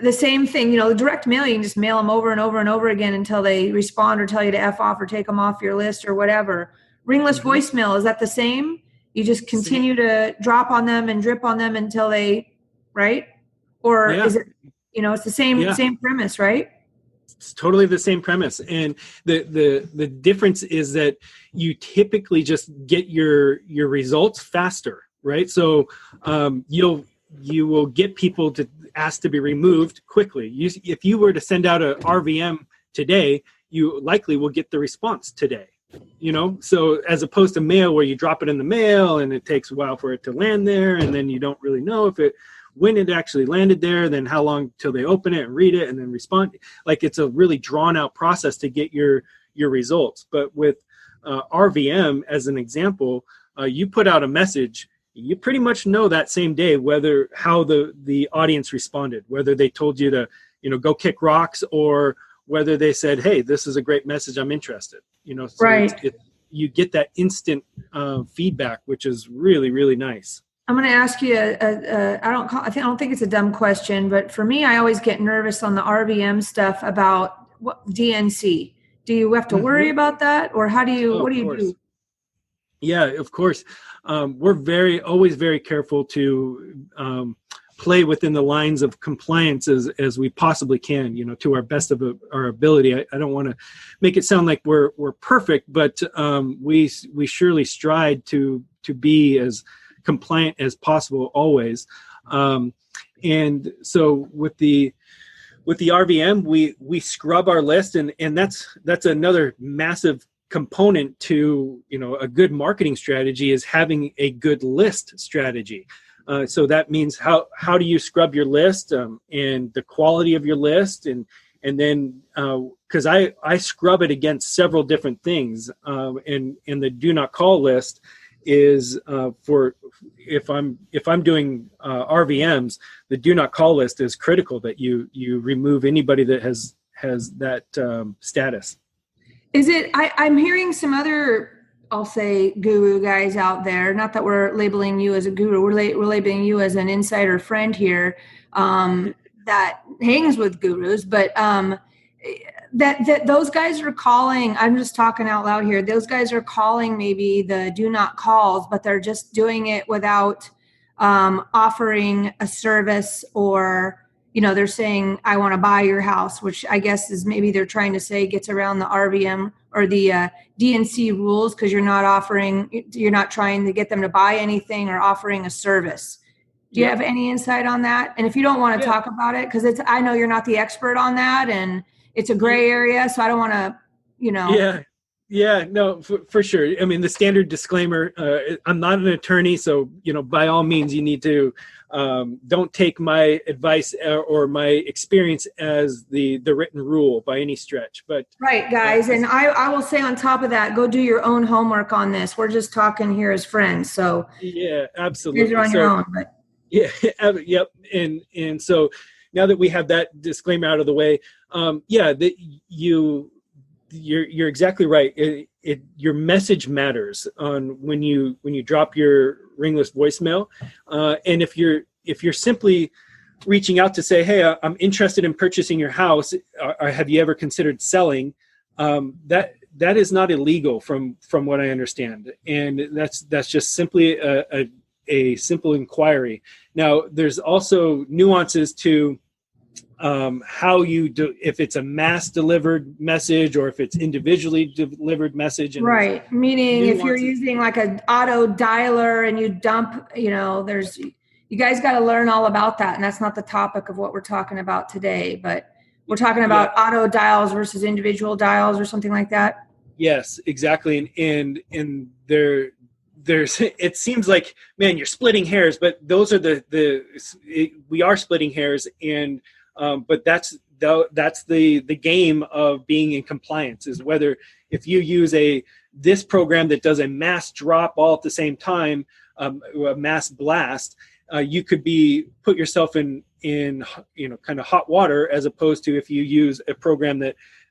the same thing, the direct mail, you can just mail them over and over and over again until they respond or tell you to F off or take them off your list or whatever. Ringless voicemail, is that the same? You just continue to drop on them and drip on them until they, right? Or is it, it's the same premise, right? It's totally the same premise. And the difference is that you typically just get your results faster, right? So you will get people to ask to be removed quickly. If you were to send out a RVM today, you likely will get the response today. So as opposed to mail, where you drop it in the mail and it takes a while for it to land there, and then you don't really know when it actually landed there, then how long till they open it and read it and then respond. Like, it's a really drawn out process to get your results. But with RVM, as an example, you put out a message, you pretty much know that same day how the audience responded, whether they told you to go kick rocks, or whether they said, hey, this is a great message, I'm interested. So right. You get that instant feedback, which is really, really nice. I'm going to ask you I don't think it's a dumb question, but for me, I always get nervous on the RVM stuff about DNC, Do you have to worry about that, or what do you do? Yeah, of course. We're always very careful to play within the lines of compliance as we possibly can, to our best of our ability. I don't want to make it sound like we're perfect, but we surely strive to be as compliant as possible always. And so with the RVM, we scrub our list, and that's another massive component to a good marketing strategy is having a good list strategy. So that means how do you scrub your list, and the quality of your list, and then because I scrub it against several different things, and the do not call list is for if I'm doing RVMs, the do not call list is critical, that you remove anybody that has that status. Is it? I'm hearing some other, I'll say, guru guys out there. Not that we're labeling you as a guru. We're labeling you as an insider friend here that hangs with gurus. But that those guys are calling. I'm just talking out loud here. Those guys are calling maybe the do not calls, but they're just doing it without offering a service, or they're saying, I want to buy your house, which I guess is maybe they're trying to say gets around the RVM or the DNC rules, because you're not trying to get them to buy anything or offering a service. Do you have any insight on that? And if you don't want to talk about it, because I know you're not the expert on that, and it's a gray area, so I don't want to, Yeah, no, for sure. I mean, the standard disclaimer, I'm not an attorney, so, by all means, you need to don't take my advice or my experience as the written rule by any stretch. But right, guys. And I will say on top of that, go do your own homework on this. We're just talking here as friends. So yeah, absolutely. You're on your own, but yeah, yep. And so now that we have that disclaimer out of the way, you're exactly right. Your message matters on when you drop your ringless voicemail, and if you're simply reaching out to say, hey, I'm interested in purchasing your house, or have you ever considered selling, that is not illegal from what I understand, and that's just simply a simple inquiry. Now, there's also nuances to how you do, if it's a mass delivered message or if it's individually delivered message. And right. Meaning if you're using like an auto dialer and you dump, you guys got to learn all about that. And that's not the topic of what we're talking about today, but we're talking about auto dials versus individual dials or something like that. Yes, exactly. And there's it seems like, man, you're splitting hairs, but those are we are splitting hairs, and but that's the game of being in compliance, is whether if you use this program that does a mass drop all at the same time, a mass blast, you could put yourself in kind of hot water, as opposed to if you use a program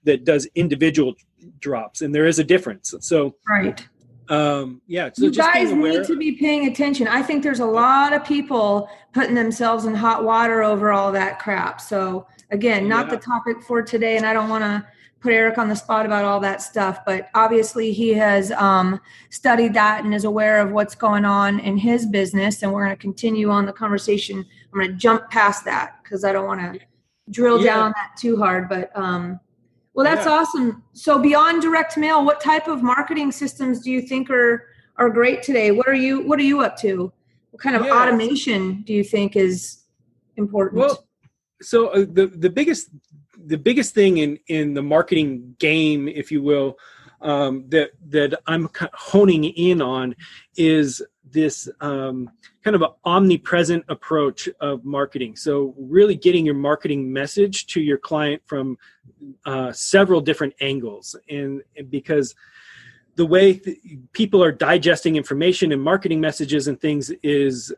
that does individual drops, and there is a difference. So right. So you guys need to be paying attention. I think there's a lot of people putting themselves in hot water over all that crap. So again, not the topic for today, and I don't want to put Erik on the spot about all that stuff, but obviously he has studied that and is aware of what's going on in his business, and we're going to continue on the conversation. I'm going to jump past that because I don't want to drill down on that too hard, but well, that's awesome. So beyond direct mail, what type of marketing systems do you think are great today? What are you up to? What kind of automation do you think is important? Well, so the biggest thing in the marketing game, if you will, that I'm honing in on is this kind of an omnipresent approach of marketing. So really getting your marketing message to your client from several different angles, and because the way people are digesting information and marketing messages and things is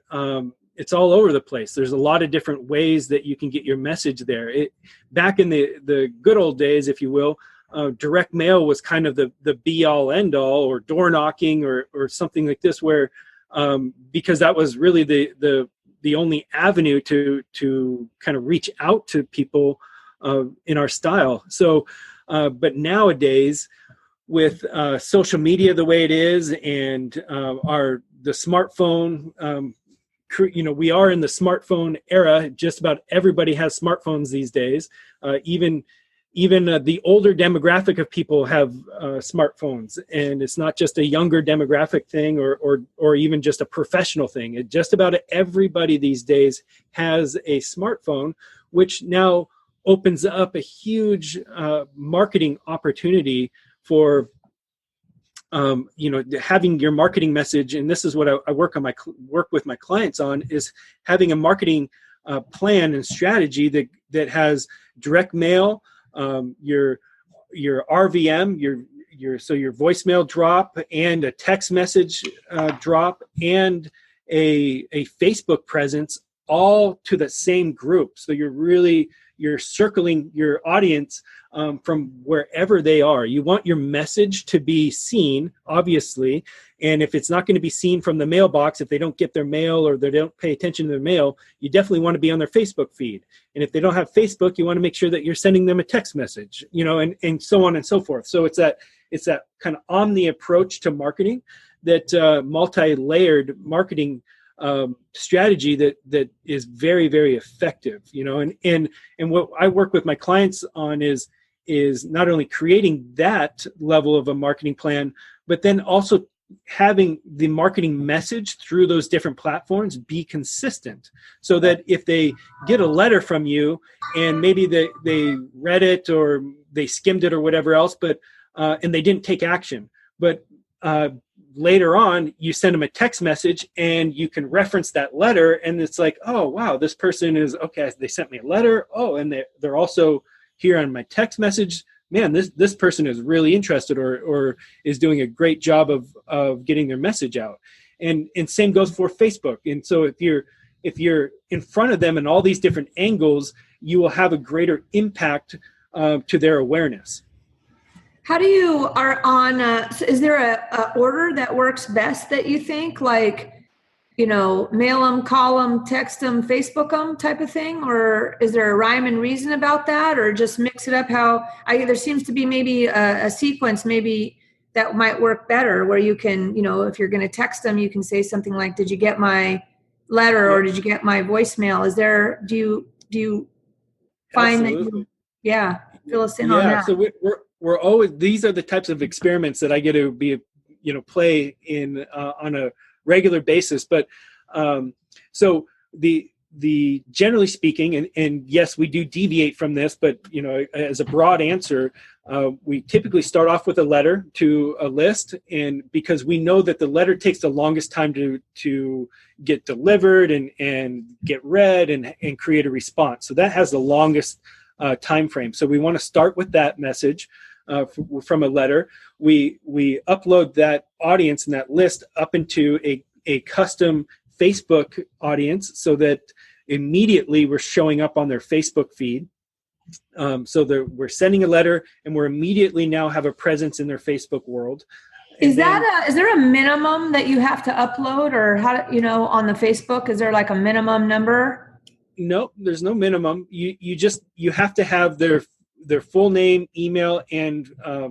it's all over the place. There's a lot of different ways that you can get your message there. Back in the good old days, if you will, direct mail was kind of the be all end all, or door knocking or something like this, where because that was really the only avenue to kind of reach out to people in our style. So But nowadays, with social media the way it is, and the smartphone, we are in the smartphone era. Just about everybody has smartphones these days. Even the older demographic of people have smartphones, and it's not just a younger demographic thing or even just a professional thing. Just about everybody these days has a smartphone, which now opens up a huge marketing opportunity for having your marketing message. And this is what I work with my clients on, is having a marketing plan and strategy that has direct mail, your RVM, your voicemail drop, and a text message drop, and a Facebook presence, all to the same group. So you're circling your audience from wherever they are. You want your message to be seen, obviously, and if it's not going to be seen from the mailbox, if they don't get their mail or they don't pay attention to their mail, you definitely want to be on their Facebook feed. And if they don't have Facebook, you want to make sure that you're sending them a text message, and so on and so forth. So it's that kind of omni approach to marketing, that multi-layered marketing strategy that is very, very effective, and what I work with my clients on is not only creating that level of a marketing plan, but then also having the marketing message through those different platforms be consistent, so that if they get a letter from you and maybe they read it or they skimmed it or whatever else, but and they didn't take action, but later on you send them a text message and you can reference that letter, and it's like, oh wow, this person is okay, they sent me a letter, and they're also here on my text message. Man, this person is really interested or is doing a great job of getting their message out. And same goes for Facebook. And so if you're in front of them in all these different angles, you will have a greater impact to their awareness. How do you is there a order that works best that you think, like, mail them, call them, text them, Facebook them type of thing? Or is there a rhyme and reason about that, or just mix it up? There seems to be maybe a sequence maybe that might work better, where you can, if you're going to text them, you can say something like, did you get my letter, or did you get my voicemail? Do you find Absolutely. that fill us in on that? So we're always, these are the types of experiments that I get to be, play in on a regular basis. But so the generally speaking, and yes, we do deviate from this, but as a broad answer, we typically start off with a letter to a list, and because we know that the letter takes the longest time to get delivered and get read and create a response. So that has the longest time frame. So we want to start with that message from a letter. We upload that audience and that list up into a custom Facebook audience, so that immediately we're showing up on their Facebook feed. So we're sending a letter, and we're immediately now have a presence in their Facebook world. Is there a minimum that you have to upload, or on the Facebook? Is there like a minimum number? No, there's no minimum. You have to have their full name, email, and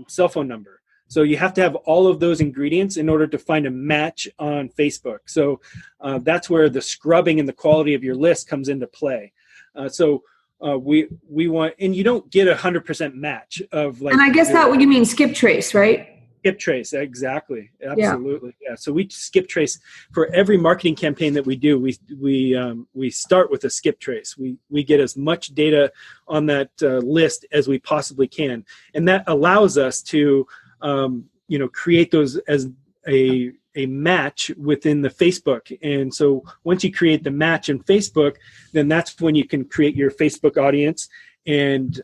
cell phone number. So you have to have all of those ingredients in order to find a match on Facebook. So that's where the scrubbing and the quality of your list comes into play. So we want, and you don't get 100% match of like. And I guess that what you mean, skip trace, right? Skip trace, exactly, absolutely, yeah. So we skip trace for every marketing campaign that we do. We start with a skip trace. We get as much data on that list as we possibly can, and that allows us to create those as a match within the Facebook. And so once you create the match in Facebook, then that's when you can create your Facebook audience and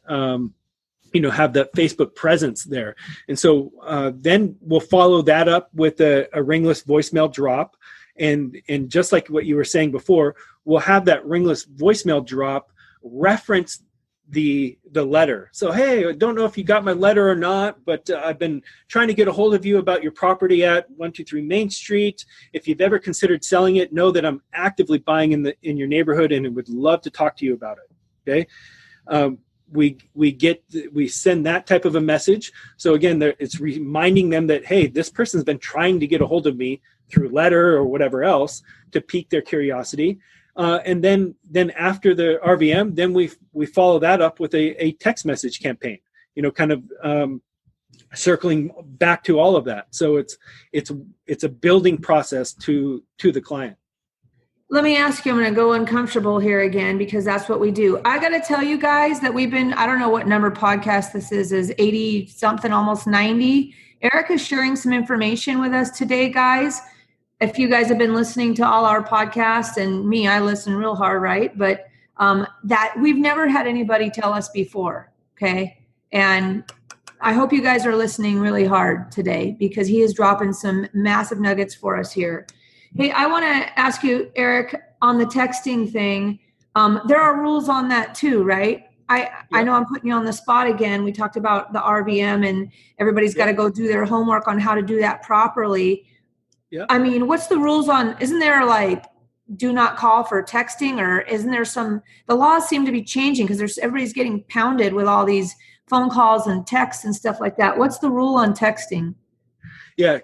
have that Facebook presence there. And so then we'll follow that up with a ringless voicemail drop. And just like what you were saying before, we'll have that ringless voicemail drop reference the letter. So, hey, I don't know if you got my letter or not, but I've been trying to get a hold of you about your property at 123 Main Street. If you've ever considered selling it, know that I'm actively buying in your neighborhood and would love to talk to you about it. Okay. we send that type of a message. So again, it's reminding them that, hey, this person's been trying to get a hold of me through letter or whatever else to pique their curiosity. And then after the RVM, then we follow that up with a text message campaign, kind of circling back to all of that. So it's a building process to the client. Let me ask you, I'm going to go uncomfortable here again, because that's what we do. I got to tell you guys that I don't know what number podcast this is 80 something, almost 90. Erik is sharing some information with us today, guys. If you guys have been listening to all our podcasts, and me, I listen real hard, right? But that we've never had anybody tell us before, okay? And I hope you guys are listening really hard today, because he is dropping some massive nuggets for us here. Hey, I want to ask you, Erik, on the texting thing, there are rules on that too, right? I know I'm putting you on the spot again. We talked about the RVM, and everybody's got to go do their homework on how to do that properly. Yeah. I mean, what's the rules on, isn't there like do not call for texting, or isn't there the laws seem to be changing because everybody's getting pounded with all these phone calls and texts and stuff like that. What's the rule on texting? Yeah.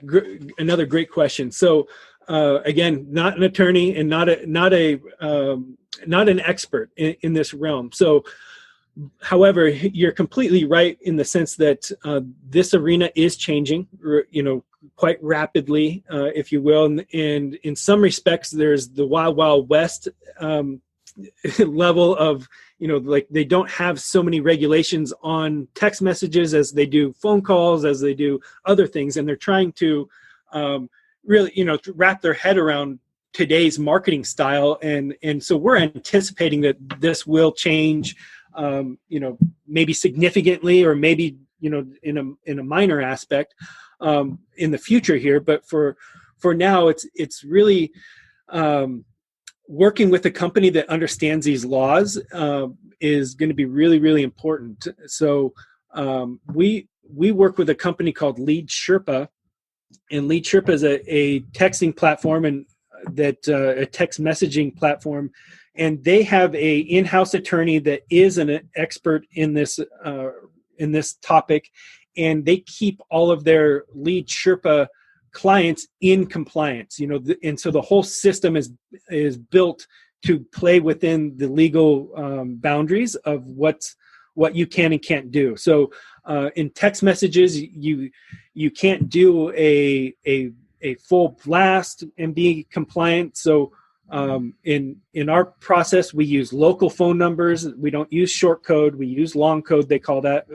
Another great question. So, again, not an attorney and not an expert in this realm. So, however, you're completely right in the sense that this arena is changing, quite rapidly, if you will. And in some respects, there's the Wild Wild West level of, like they don't have so many regulations on text messages as they do phone calls, as they do other things. And they're trying to really, to wrap their head around today's marketing style. And so we're anticipating that this will change, maybe significantly, or maybe, in a minor aspect in the future here. But for now, it's really working with a company that understands these laws is going to be really, really important. So we work with a company called Lead Sherpa, and Lead Sherpa is a texting platform and a text messaging platform, and they have a in-house attorney that is an expert in this topic, and they keep all of their Lead Sherpa clients in compliance. And so the whole system is built to play within the legal boundaries of what you can and can't do. So in text messages, you can't do a full blast and be compliant. So in our process, we use local phone numbers. We don't use short code. We use long code. They call that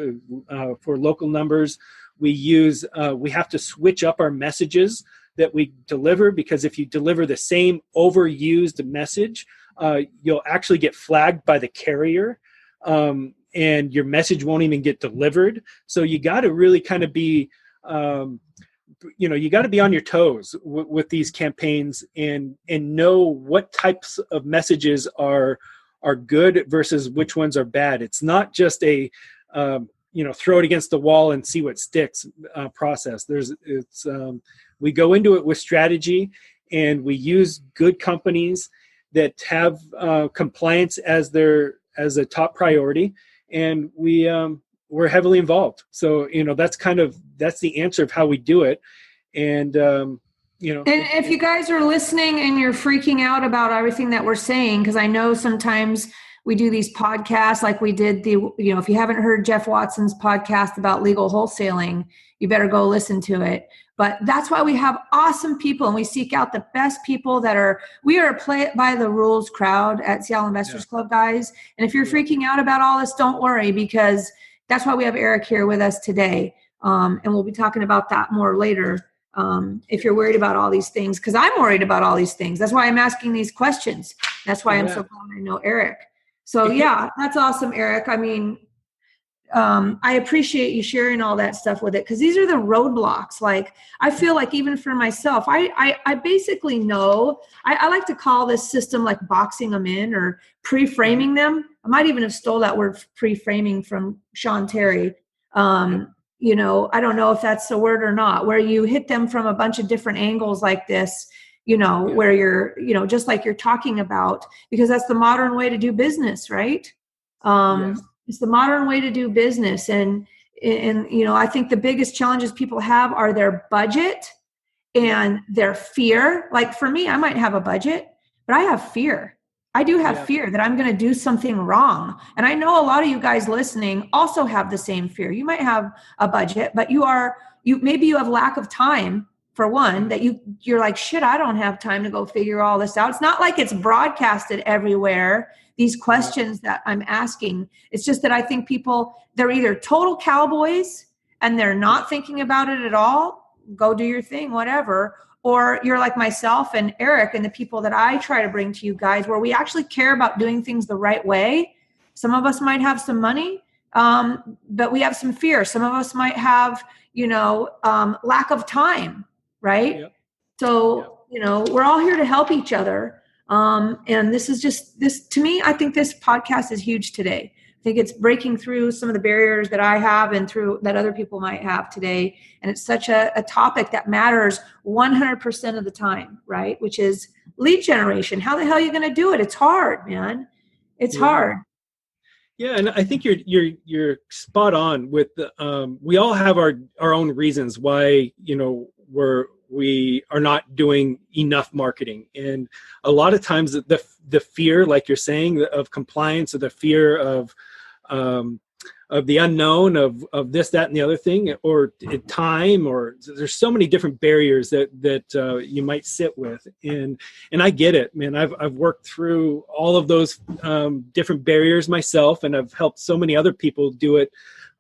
for local numbers. We have to switch up our messages that we deliver, because if you deliver the same overused message, you'll actually get flagged by the carrier, and your message won't even get delivered. So you got to really kind of be, you got to be on your toes with these campaigns and know what types of messages are good versus which ones are bad. It's not just a throw it against the wall and see what sticks process. We go into it with strategy, and we use good companies that have compliance as a top priority, and we're heavily involved. So that's the answer of how we do it. And and if you guys are listening and you're freaking out about everything that we're saying, because I know sometimes we do these podcasts like we did if you haven't heard Jeff Watson's podcast about legal wholesaling, you better go listen to it. But that's why we have awesome people, and we seek out the best people we are a play it by the rules crowd at Seattle Investors Club, guys. And if you're freaking out about all this, don't worry, because that's why we have Erik here with us today. And we'll be talking about that more later. If you're worried about all these things, because I'm worried about all these things. That's why I'm asking these questions. That's why I'm so glad I know Erik. So yeah, that's awesome, Erik. I mean, I appreciate you sharing all that stuff with it, because these are the roadblocks. Like, I feel like even for myself, I basically know, I like to call this system like boxing them in or pre-framing them. I might even have stole that word pre-framing from Sean Terry. I don't know if that's the word or not, where you hit them from a bunch of different angles like this, where you're, just like you're talking about, because that's the modern way to do business, right? It's the modern way to do business. And I think the biggest challenges people have are their budget and their fear. Like for me, I might have a budget, but I have fear. I do have fear that I'm going to do something wrong. And I know a lot of you guys listening also have the same fear. You might have a budget, but maybe you have lack of time, for one, that you're like, shit, I don't have time to go figure all this out. It's not like it's broadcasted everywhere, these questions that I'm asking. It's just that I think people, they're either total cowboys and they're not thinking about it at all. Go do your thing, whatever. Or you're like myself and Erik and the people that I try to bring to you guys, where we actually care about doing things the right way. Some of us might have some money, but we have some fear. Some of us might have, lack of time, right? Yep. So, we're all here to help each other. And this is to me, I think this podcast is huge today. I think it's breaking through some of the barriers that I have and through that other people might have today. And it's such a topic that matters 100% of the time, right? Which is lead generation. How the hell are you going to do it? It's hard, man. It's hard. Yeah, and I think you're spot on with we all have our own reasons why we are not doing enough marketing, and a lot of times the fear, like you're saying, of compliance, or the fear of the unknown, of this, that, and the other thing, or time, or there's so many different barriers that you might sit with, and I get it, man. I've worked through all of those different barriers myself, and I've helped so many other people do it,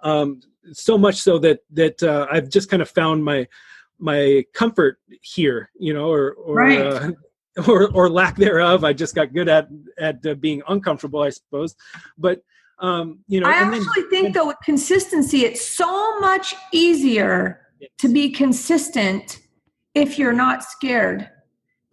so much so that I've just kind of found my comfort here, or right. or lack thereof. I just got good at being uncomfortable, I suppose, but. I actually think though with consistency, it's so much easier to be consistent if you're not scared.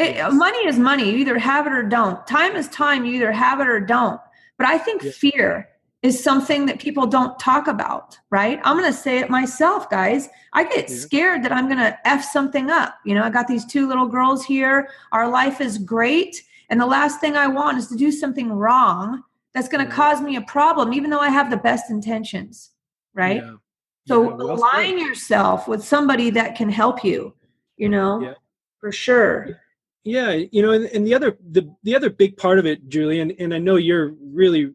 Money is money. You either have it or don't. Time is time. You either have it or don't. But I think fear is something that people don't talk about, right? I'm going to say it myself, guys. I get scared that I'm going to F something up. I got these 2 little girls here. Our life is great. And the last thing I want is to do something wrong that's going to cause me a problem, even though I have the best intentions, right? Yeah. So align yourself with somebody that can help you, for sure. Yeah, and the other big part of it, Julie, and I know you're really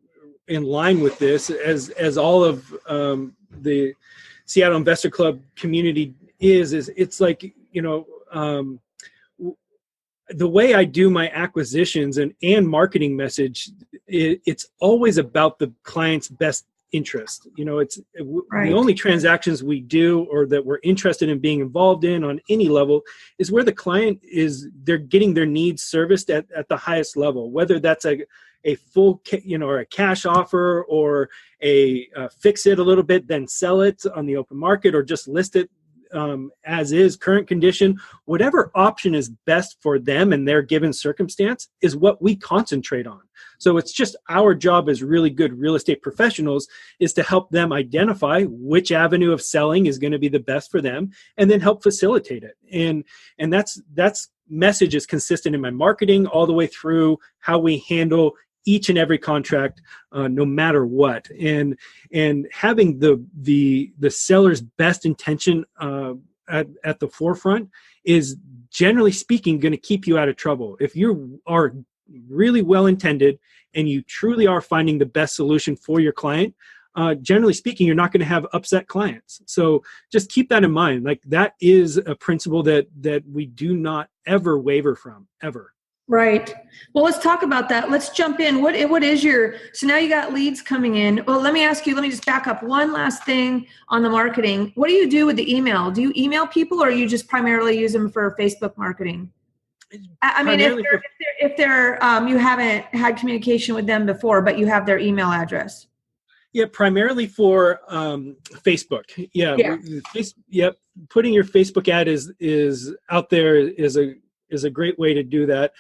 in line with this, as all of the Seattle Investor Club community is it's like, the way I do my acquisitions and marketing message, it's always about the client's best interest. It's right. The only transactions we do, or that we're interested in being involved in on any level, is where the client they're getting their needs serviced at the highest level, whether that's a full, or a cash offer, or a fix it a little bit, then sell it on the open market, or just list it as is, current condition. Whatever option is best for them and their given circumstance is what we concentrate on. So it's just our job as really good real estate professionals is to help them identify which avenue of selling is going to be the best for them, and then help facilitate it. And that's message is consistent in my marketing all the way through how we handle each and every contract, no matter what, and having the seller's best intention at the forefront is, generally speaking, going to keep you out of trouble. If you are really well intended and you truly are finding the best solution for your client, generally speaking, you're not going to have upset clients. So just keep that in mind. Like, that is a principle that we do not ever waver from, ever. Right. Well, let's talk about that. Let's jump in. What is so now you got leads coming in. Well, let me just back up one last thing on the marketing. What do you do with the email? Do you email people, or you just primarily use them for Facebook marketing? I mean, if they're you haven't had communication with them before, but you have their email address. Yeah, primarily for Facebook. Yeah. Putting your Facebook ad is out there is a great way to do that.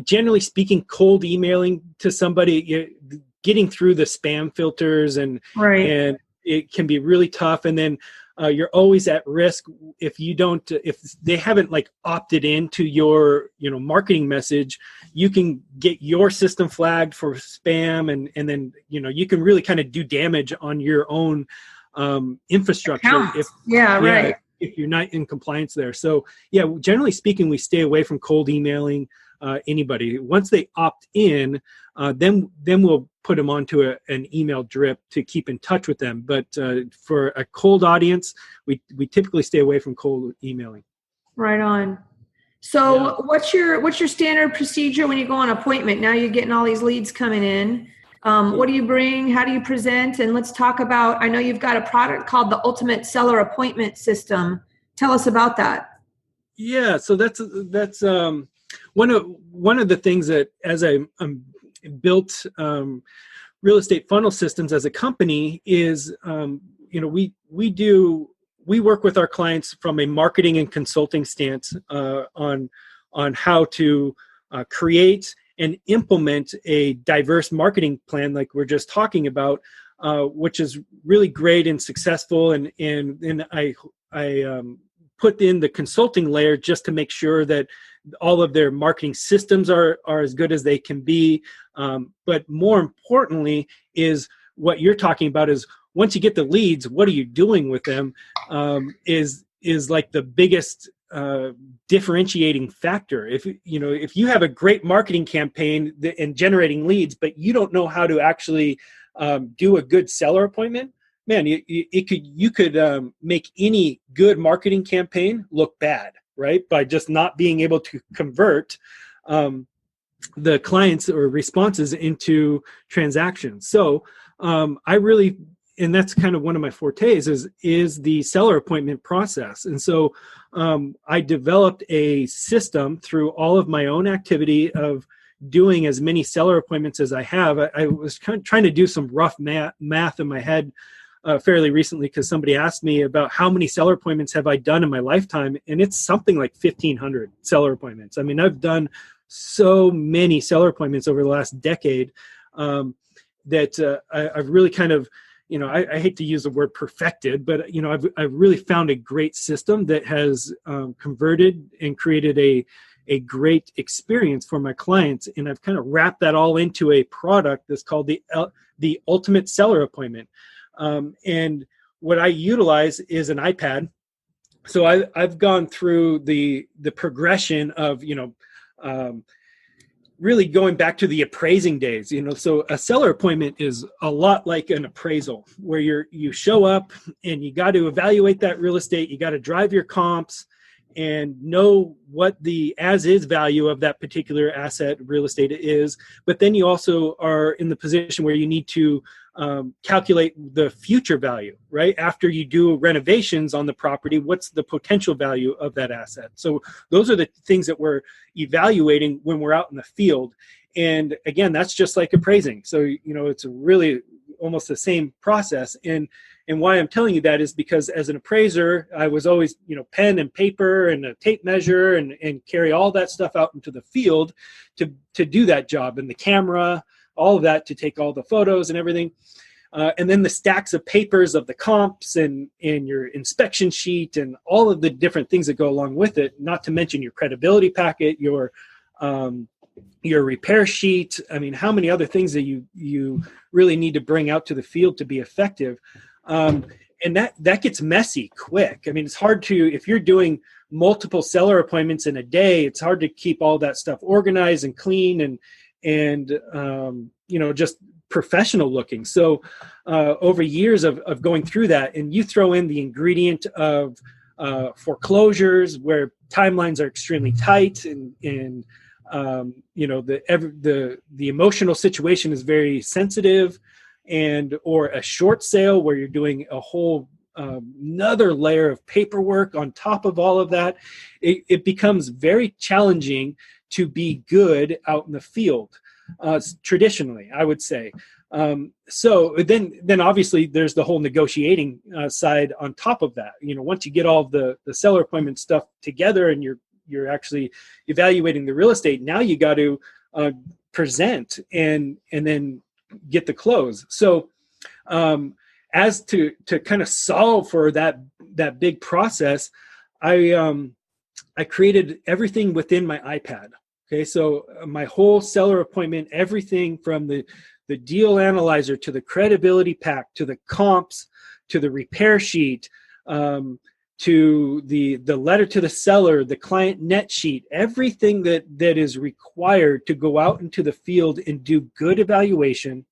Generally speaking, cold emailing to somebody, getting through the spam filters and right. it can be really tough. And then you're always at risk if they haven't like opted into your, marketing message. You can get your system flagged for spam, and then, you can really kind of do damage on your own infrastructure. Right. If you're not in compliance there. So yeah, generally speaking, we stay away from cold emailing anybody. Once they opt in, then we'll put them onto an email drip to keep in touch with them. But for a cold audience, we typically stay away from cold emailing. Right on. So what's your standard procedure when you go on appointment? Now you're getting all these leads coming in. What do you bring? How do you present? And let's talk about, I know you've got a product called the Ultimate Seller Appointment System. Tell us about that. Yeah, so that's one of the things that as I built real estate funnel systems as a company is, we work with our clients from a marketing and consulting stance on how to create and implement a diverse marketing plan like we're just talking about, which is really great and successful. And I put in the consulting layer just to make sure that all of their marketing systems are as good as they can be. But more importantly is what you're talking about is once you get the leads, what are you doing with them is like the biggest differentiating factor. If you have a great marketing campaign and generating leads, but you don't know how to actually do a good seller appointment, man, you could make any good marketing campaign look bad, right? By just not being able to convert the clients or responses into transactions. So and that's kind of one of my fortes is the seller appointment process. And so I developed a system through all of my own activity of doing as many seller appointments as I have. I was trying to do some rough math in my head fairly recently because somebody asked me about how many seller appointments have I done in my lifetime, and it's something like 1,500 seller appointments. I mean, I've done so many seller appointments over the last decade that I've really kind of, I hate to use the word perfected, but I've really found a great system that has converted and created a great experience for my clients, and I've kind of wrapped that all into a product that's called the Ultimate Seller Appointment. And what I utilize is an iPad. So I've gone through the progression of really going back to the appraising days. So a seller appointment is a lot like an appraisal where you show up and you got to evaluate that real estate. You got to drive your comps and know what the as-is value of that particular asset real estate is. But then you also are in the position where you need to calculate the future value, right? After you do renovations on the property, what's the potential value of that asset? So those are the things that we're evaluating when we're out in the field. And again, that's just like appraising. So, it's really almost the same process. And why I'm telling you that is because as an appraiser, I was always, pen and paper and a tape measure and carry all that stuff out into the field to do that job, and the camera, all of that, to take all the photos and everything. And then the stacks of papers of the comps and your inspection sheet and all of the different things that go along with it, not to mention your credibility packet, your repair sheet. I mean, how many other things that you really need to bring out to the field to be effective. And that gets messy quick. I mean, it's hard if you're doing multiple seller appointments in a day, it's hard to keep all that stuff organized and clean and just professional looking. So over years of going through that, and you throw in the ingredient of foreclosures where timelines are extremely tight and the emotional situation is very sensitive, or a short sale where you're doing a whole another layer of paperwork on top of all of that, it becomes very challenging to be good out in the field. Traditionally, I would say. So then obviously there's the whole negotiating side on top of that. Once you get all the seller appointment stuff together and you're actually evaluating the real estate, now you got to present and then get the close. So as to kind of solve for that big process, I created everything within my iPad. Okay, so my whole seller appointment, everything from the deal analyzer to the credibility pack to the comps to the repair sheet, to the letter to the seller, the client net sheet, everything that is required to go out into the field and do good evaluation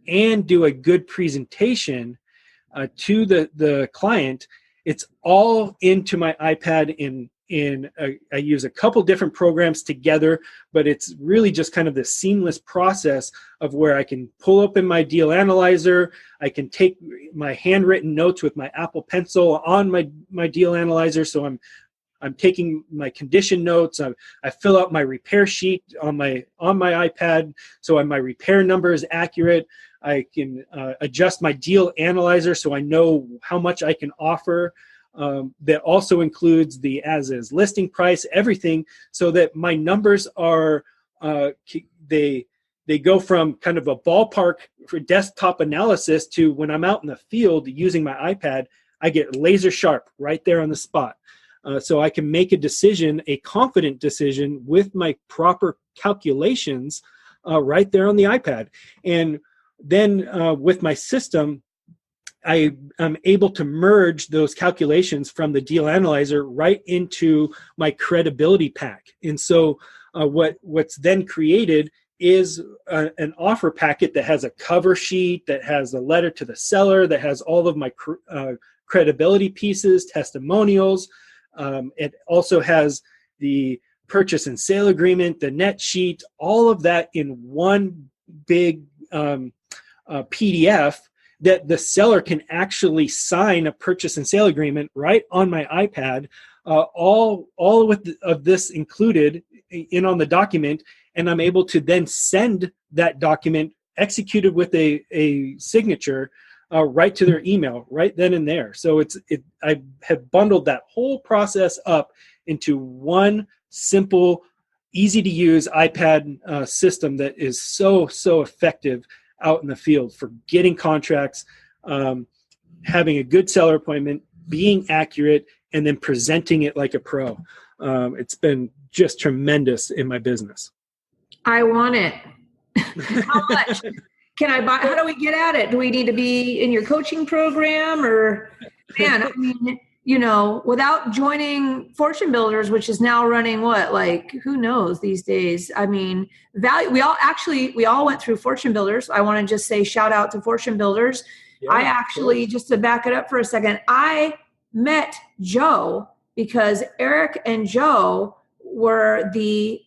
and do a good presentation to the client. It's all into my iPad I use a couple different programs together, but it's really just kind of the seamless process of where I can pull up in my deal analyzer. I can take my handwritten notes with my Apple Pencil on my deal analyzer. So I'm taking my condition notes. I fill out my repair sheet on my iPad, so my repair number is accurate. I can adjust my deal analyzer so I know how much I can offer. That also includes the as-is listing price, everything, so that my numbers are they go from kind of a ballpark for desktop analysis to when I'm out in the field using my iPad, I get laser sharp right there on the spot. So I can make a decision, a confident decision with my proper calculations right there on the iPad. And then with my system, I am able to merge those calculations from the deal analyzer right into my credibility pack. And so what's then created is an offer packet that has a cover sheet, that has a letter to the seller, that has all of my credibility pieces, testimonials. It also has the purchase and sale agreement, the net sheet, all of that in one big PDF that the seller can actually sign a purchase and sale agreement right on my iPad, all of this included in on the document, and I'm able to then send that document executed with a signature right to their email right then and there. So I have bundled that whole process up into one simple, easy to use iPad system that is so effective out in the field for getting contracts, having a good seller appointment, being accurate, and then presenting it like a pro. It's been just tremendous in my business. I want it. How much can I buy? How do we get at it? Do we need to be in your coaching program? Or, man, I mean, without joining Fortune Builders, which is now running who knows these days? I mean, value. We all went through Fortune Builders. I want to just say shout out to Fortune Builders. Yeah, I actually, just to back it up for a second, I met Joe because Erik and Joe were the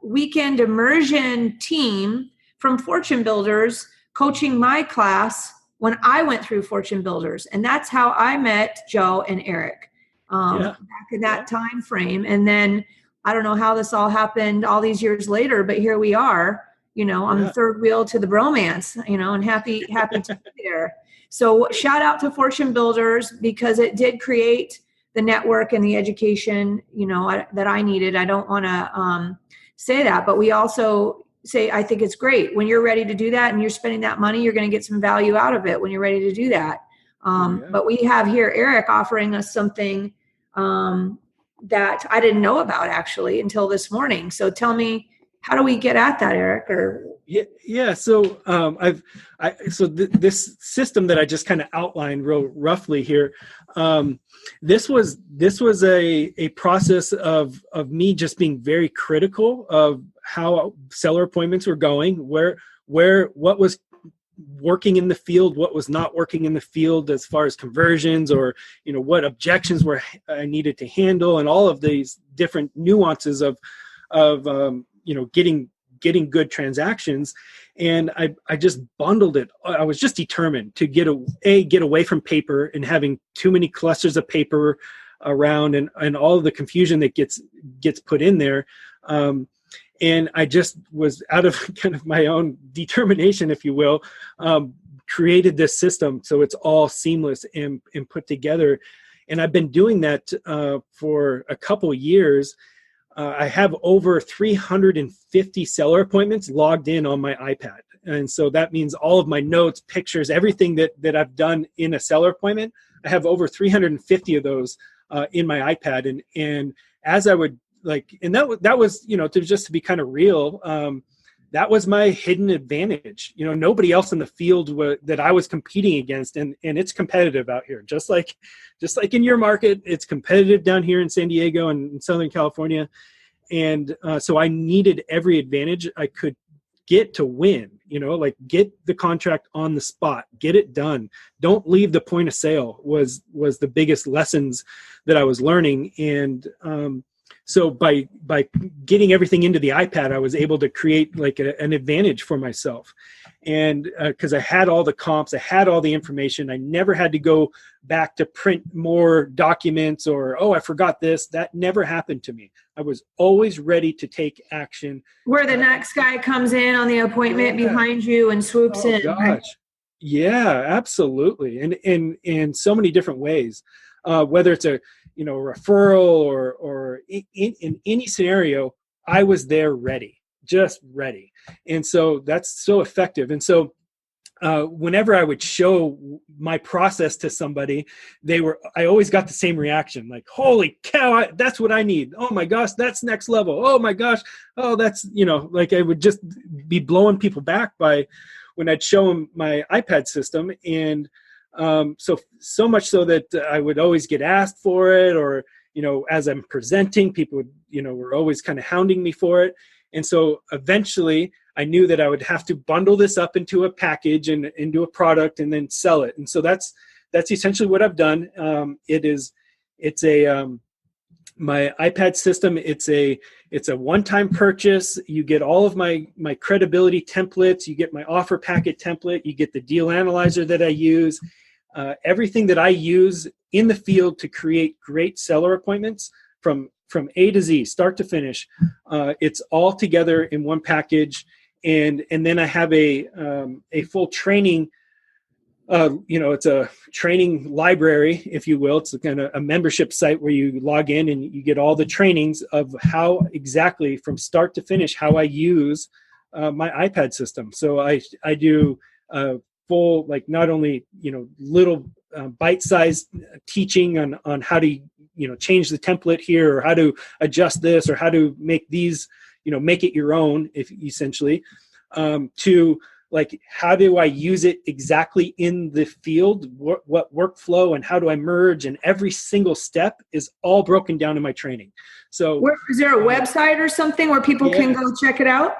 weekend immersion team from Fortune Builders coaching my class when I went through Fortune Builders. And that's how I met Joe and Erik back in that time frame. And then I don't know how this all happened all these years later, but here we are, on the third wheel to the bromance, and happy to be there. So shout out to Fortune Builders because it did create the network and the education, that I needed. I don't want to say that, but we also say, I think it's great when you're ready to do that and you're spending that money, you're going to get some value out of it when you're ready to do that. But we have here Erik offering us something that I didn't know about actually until this morning. So tell me, how do we get at that, Erik? So this system that I just kind of outlined real roughly here, this was a process of me just being very critical of how seller appointments were going, what was working in the field, what was not working in the field as far as conversions, or what objections I needed to handle, and all of these different nuances of getting good transactions. And I just bundled it. I was just determined to get away from paper and having too many clusters of paper around and all of the confusion that gets put in there. And I just was out of kind of my own determination, if you will, created this system so it's all seamless and put together. And I've been doing that for a couple years. I have over 350 seller appointments logged in on my iPad. And so that means all of my notes, pictures, everything that I've done in a seller appointment. I have over 350 of those in my iPad. And as I would and that was, to be kind of real, that was my hidden advantage. Nobody else in the field that I was competing against, and it's competitive out here, just like in your market, it's competitive down here in San Diego and in Southern California. And so I needed every advantage I could get to win, get the contract on the spot, get it done. Don't leave the point of sale was the biggest lessons that I was learning. And so by getting everything into the iPad, I was able to create an advantage for myself. And because I had all the comps, I had all the information, I never had to go back to print more documents or, I forgot this. That never happened to me. I was always ready to take action. Where the next guy comes in on the appointment behind you and swoops in. Gosh. Right? Yeah, absolutely. And in so many different ways, whether it's a referral or in any scenario, I was there ready, just ready. And so that's so effective. And so whenever I would show my process to somebody, I always got the same reaction, like, holy cow, that's what I need. Oh my gosh, that's next level. Oh my gosh. Oh, that's, I would just be blowing people back by when I'd show them my iPad system. And so much so that I would always get asked for it, or, as I'm presenting, people would, were always kind of hounding me for it. And so eventually I knew that I would have to bundle this up into a package and into a product and then sell it. And so that's essentially what I've done. My iPad system. It's a one-time purchase. You get all of my credibility templates. You get my offer packet template. You get the deal analyzer that I use. Everything that I use in the field to create great seller appointments from A to Z, start to finish. It's all together in one package. And then I have a full training, it's a training library, if you will. It's kind of a membership site where you log in and you get all the trainings of how exactly from start to finish, how I use my iPad system. So I do full, not only, little bite-sized teaching on how to, change the template here, or how to adjust this, or how to make these, make it your own, if essentially, to how do I use it exactly in the field, what workflow, and how do I merge, and every single step is all broken down in my training. So is there a website or something where people can go check it out?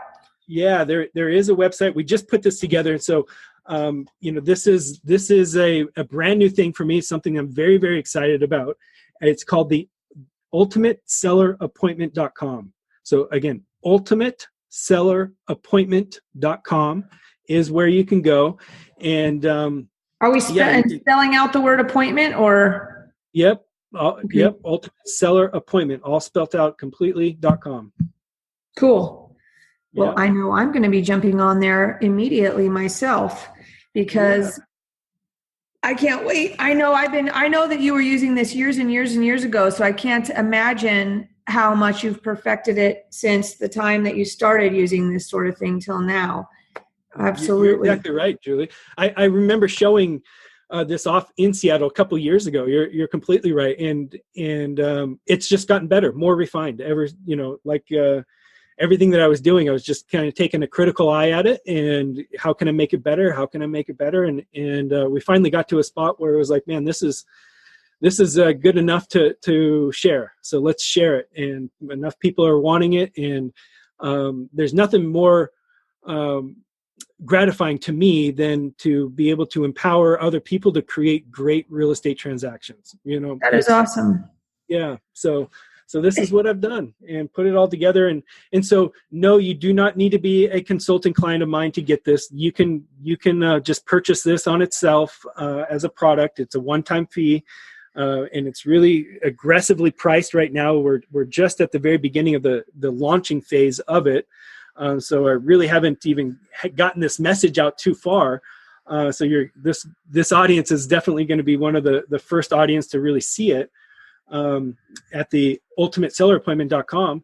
Yeah, there is a website. We just put this together. So, this is a brand new thing for me, something I'm very, very excited about. It's called the ultimatesellerappointment.com. So again, ultimatesellerappointment.com is where you can go. And are we spelling out the word appointment, or? Yep. Yep. Ultimate Seller Appointment, all spelled out completely.com. Cool. Well, I know I'm going to be jumping on there immediately myself, because I can't wait. I know that you were using this years and years and years ago, so I can't imagine how much you've perfected it since the time that you started using this sort of thing till now. Absolutely. You're exactly right, Julie. I remember showing this off in Seattle a couple of years ago. You're completely right. And it's just gotten better, more refined. Everything that I was doing, I was just kind of taking a critical eye at it, and how can I make it better? How can I make it better? And we finally got to a spot where it was like, man, this is good enough to share. So let's share it. And enough people are wanting it. And there's nothing more gratifying to me than to be able to empower other people to create great real estate transactions. That is awesome. Yeah. So this is what I've done, and put it all together. And so, no, you do not need to be a consulting client of mine to get this. You can just purchase this on itself as a product. It's a one-time fee, and it's really aggressively priced right now. We're just at the very beginning of the launching phase of it. So I really haven't even gotten this message out too far. So this audience is definitely going to be one of the first audience to really see it. At the ultimatesellerappointment.com.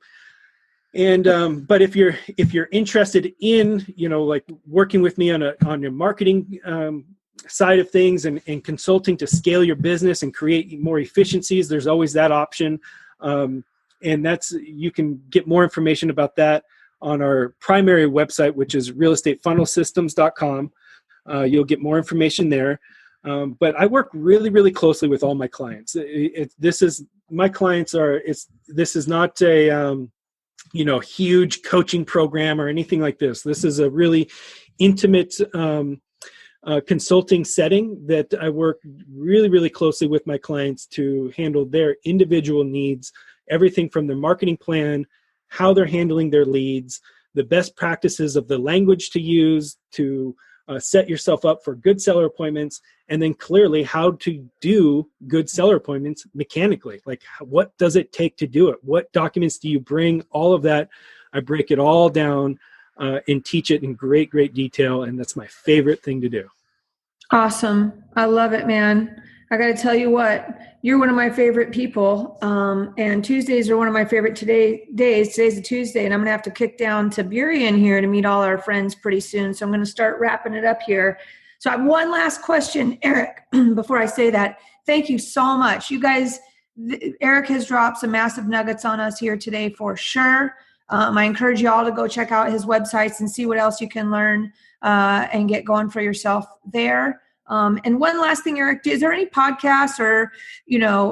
And but if you're interested in, like working with me on your marketing side of things and consulting to scale your business and create more efficiencies, there's always that option. And you can get more information about that on our primary website, which is realestatefunnelsystems.com. You'll get more information there. But I work really, really closely with all my clients. This is not a huge coaching program or anything like this. This is a really intimate consulting setting that I work really, really closely with my clients to handle their individual needs, everything from their marketing plan, how they're handling their leads, the best practices of the language to use to set yourself up for good seller appointments, and then clearly how to do good seller appointments mechanically. Like, what does it take to do it? What documents do you bring? All of that. I break it all down and teach it in great, great detail. And that's my favorite thing to do. Awesome. I love it, man. I got to tell you what, you're one of my favorite people. And Tuesdays are one of my favorite days. Today's a Tuesday, and I'm going to have to kick down to Burien here to meet all our friends pretty soon. So I'm going to start wrapping it up here. So I have one last question, Erik, before I say that. Thank you so much. You guys, Erik has dropped some massive nuggets on us here today for sure. I encourage you all to go check out his websites and see what else you can learn and get going for yourself there. And one last thing, Erik, is there any podcasts or,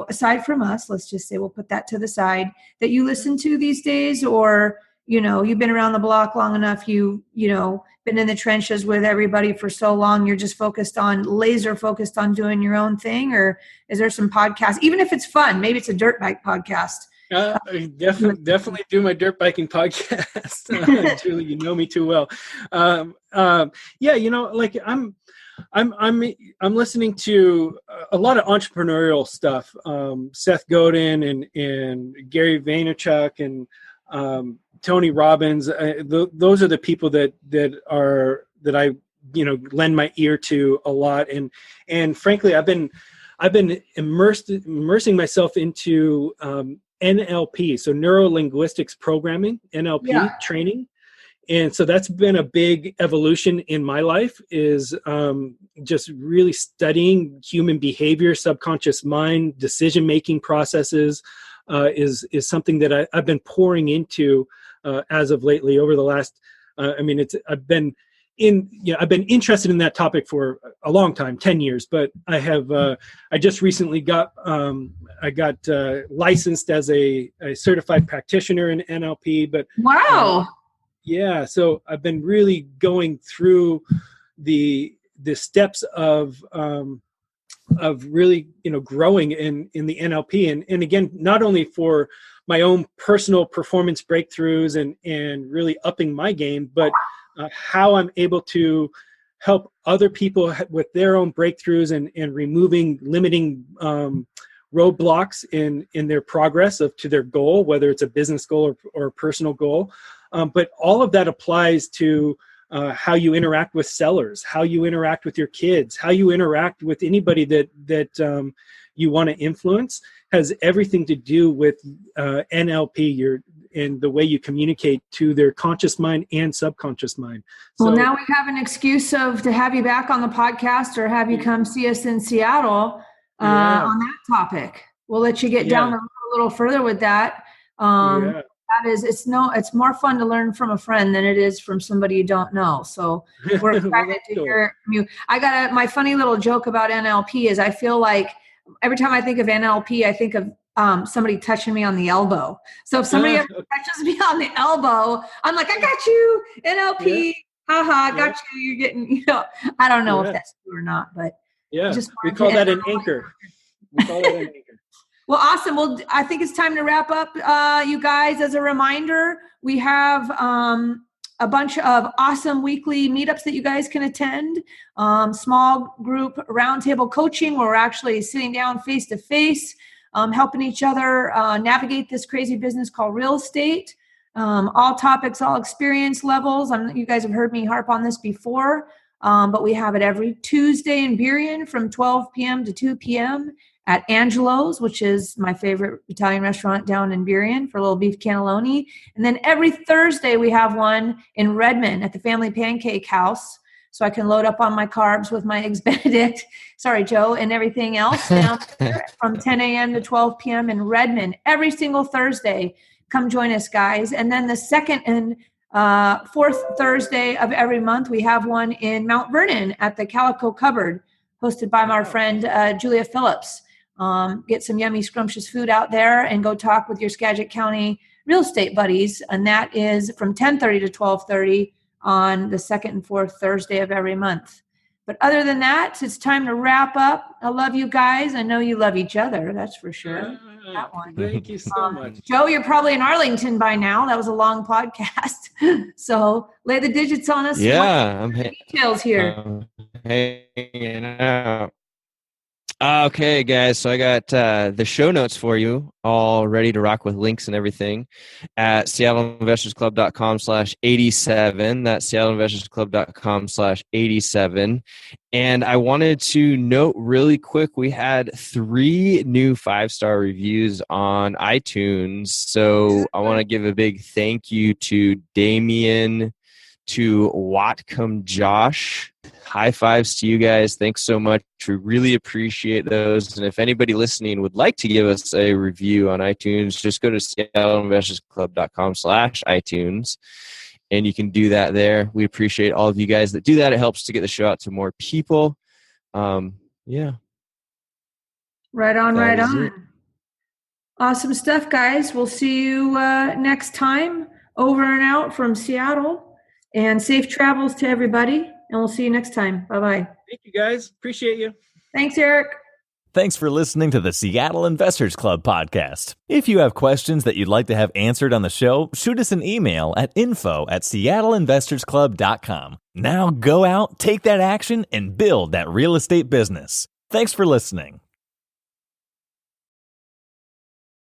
aside from us, let's just say we'll put that to the side, that you listen to these days, or, you've been around the block long enough, been in the trenches with everybody for so long, you're just laser focused on doing your own thing? Or is there some podcasts, even if it's fun, maybe it's a dirt bike podcast? I definitely do my dirt biking podcast. Julie, you know me too well. I'm listening to a lot of entrepreneurial stuff. Seth Godin and Gary Vaynerchuk and Tony Robbins. Those are the people that I lend my ear to a lot. And frankly, I've been immersing myself into NLP, so neuro linguistics programming, NLP training. And so that's been a big evolution in my life, is just really studying human behavior, subconscious mind, decision-making processes is something that I've been pouring into as of lately over the last, I've been interested in that topic for a long time, 10 years, but I just recently got licensed as a certified practitioner in NLP, but wow. Yeah, so I've been really going through the steps of really growing in the NLP, and again, not only for my own personal performance breakthroughs and really upping my game, but how I'm able to help other people with their own breakthroughs and removing limiting roadblocks in their progress to their goal, whether it's a business goal or a personal goal. But all of that applies to how you interact with sellers, how you interact with your kids, how you interact with anybody that you want to influence. Has everything to do with NLP, and the way you communicate to their conscious mind and subconscious mind. Well, now we have an excuse to have you back on the podcast, or have you come see us in Seattle on that topic. We'll let you get down a little further with that. That is, it's more fun to learn from a friend than it is from somebody you don't know. So we're excited to hear from you. I my funny little joke about NLP is I feel like every time I think of NLP, I think of somebody touching me on the elbow. So if somebody ever touches me on the elbow, I'm like, I got you, NLP. Haha, got you. You're getting, I don't know if that's true or not, but we call that an anchor. Well, awesome. Well, I think it's time to wrap up, you guys. As a reminder, we have a bunch of awesome weekly meetups that you guys can attend. Small group roundtable coaching, where we're actually sitting down face to face, helping each other navigate this crazy business called real estate. All topics, all experience levels. You guys have heard me harp on this before. But we have it every Tuesday in Burien from 12 p.m. to 2 p.m. at Angelo's, which is my favorite Italian restaurant down in Burien for a little beef cannelloni. And then every Thursday we have one in Redmond at the Family Pancake House. So I can load up on my carbs with my Eggs Benedict, sorry, Joe, and everything else down there from 10 a.m. to 12 p.m. in Redmond every single Thursday. Come join us, guys. And then the second and fourth Thursday of every month, we have one in Mount Vernon at the Calico Cupboard, hosted by my friend Julia Phillips. Get some yummy, scrumptious food out there and go talk with your Skagit County real estate buddies. And that is from 10:30 to 12:30 on the second and fourth Thursday of every month. But other than that, it's time to wrap up. I love you guys. I know you love each other. That's for sure. That one. Thank you so much. Joe, you're probably in Arlington by now. That was a long podcast. So lay the digits on us. Yeah, I'm details here. Hanging out. Okay, guys. So I got the show notes for you all ready to rock with links and everything at seattleinvestorsclub.com/87. That's seattleinvestorsclub.com/87. And I wanted to note really quick, we had 3 new 5-star reviews on iTunes. So I want to give a big thank you to Damien, to Watcom Josh. High fives to you guys. Thanks so much. We really appreciate those. And if anybody listening would like to give us a review on iTunes, just go to seattleinvestorsclub.com/iTunes and you can do that there. We appreciate all of you guys that do that. It helps to get the show out to more people. Yeah. Right on, That right is on. it. Awesome stuff, guys. We'll see you next time. Over and out from Seattle. And safe travels to everybody. And we'll see you next time. Bye-bye. Thank you, guys. Appreciate you. Thanks, Eric. Thanks for listening to the Seattle Investors Club podcast. If you have questions that you'd like to have answered on the show, shoot us an email at info@seattleinvestorsclub.com. Now go out, take that action, and build that real estate business. Thanks for listening.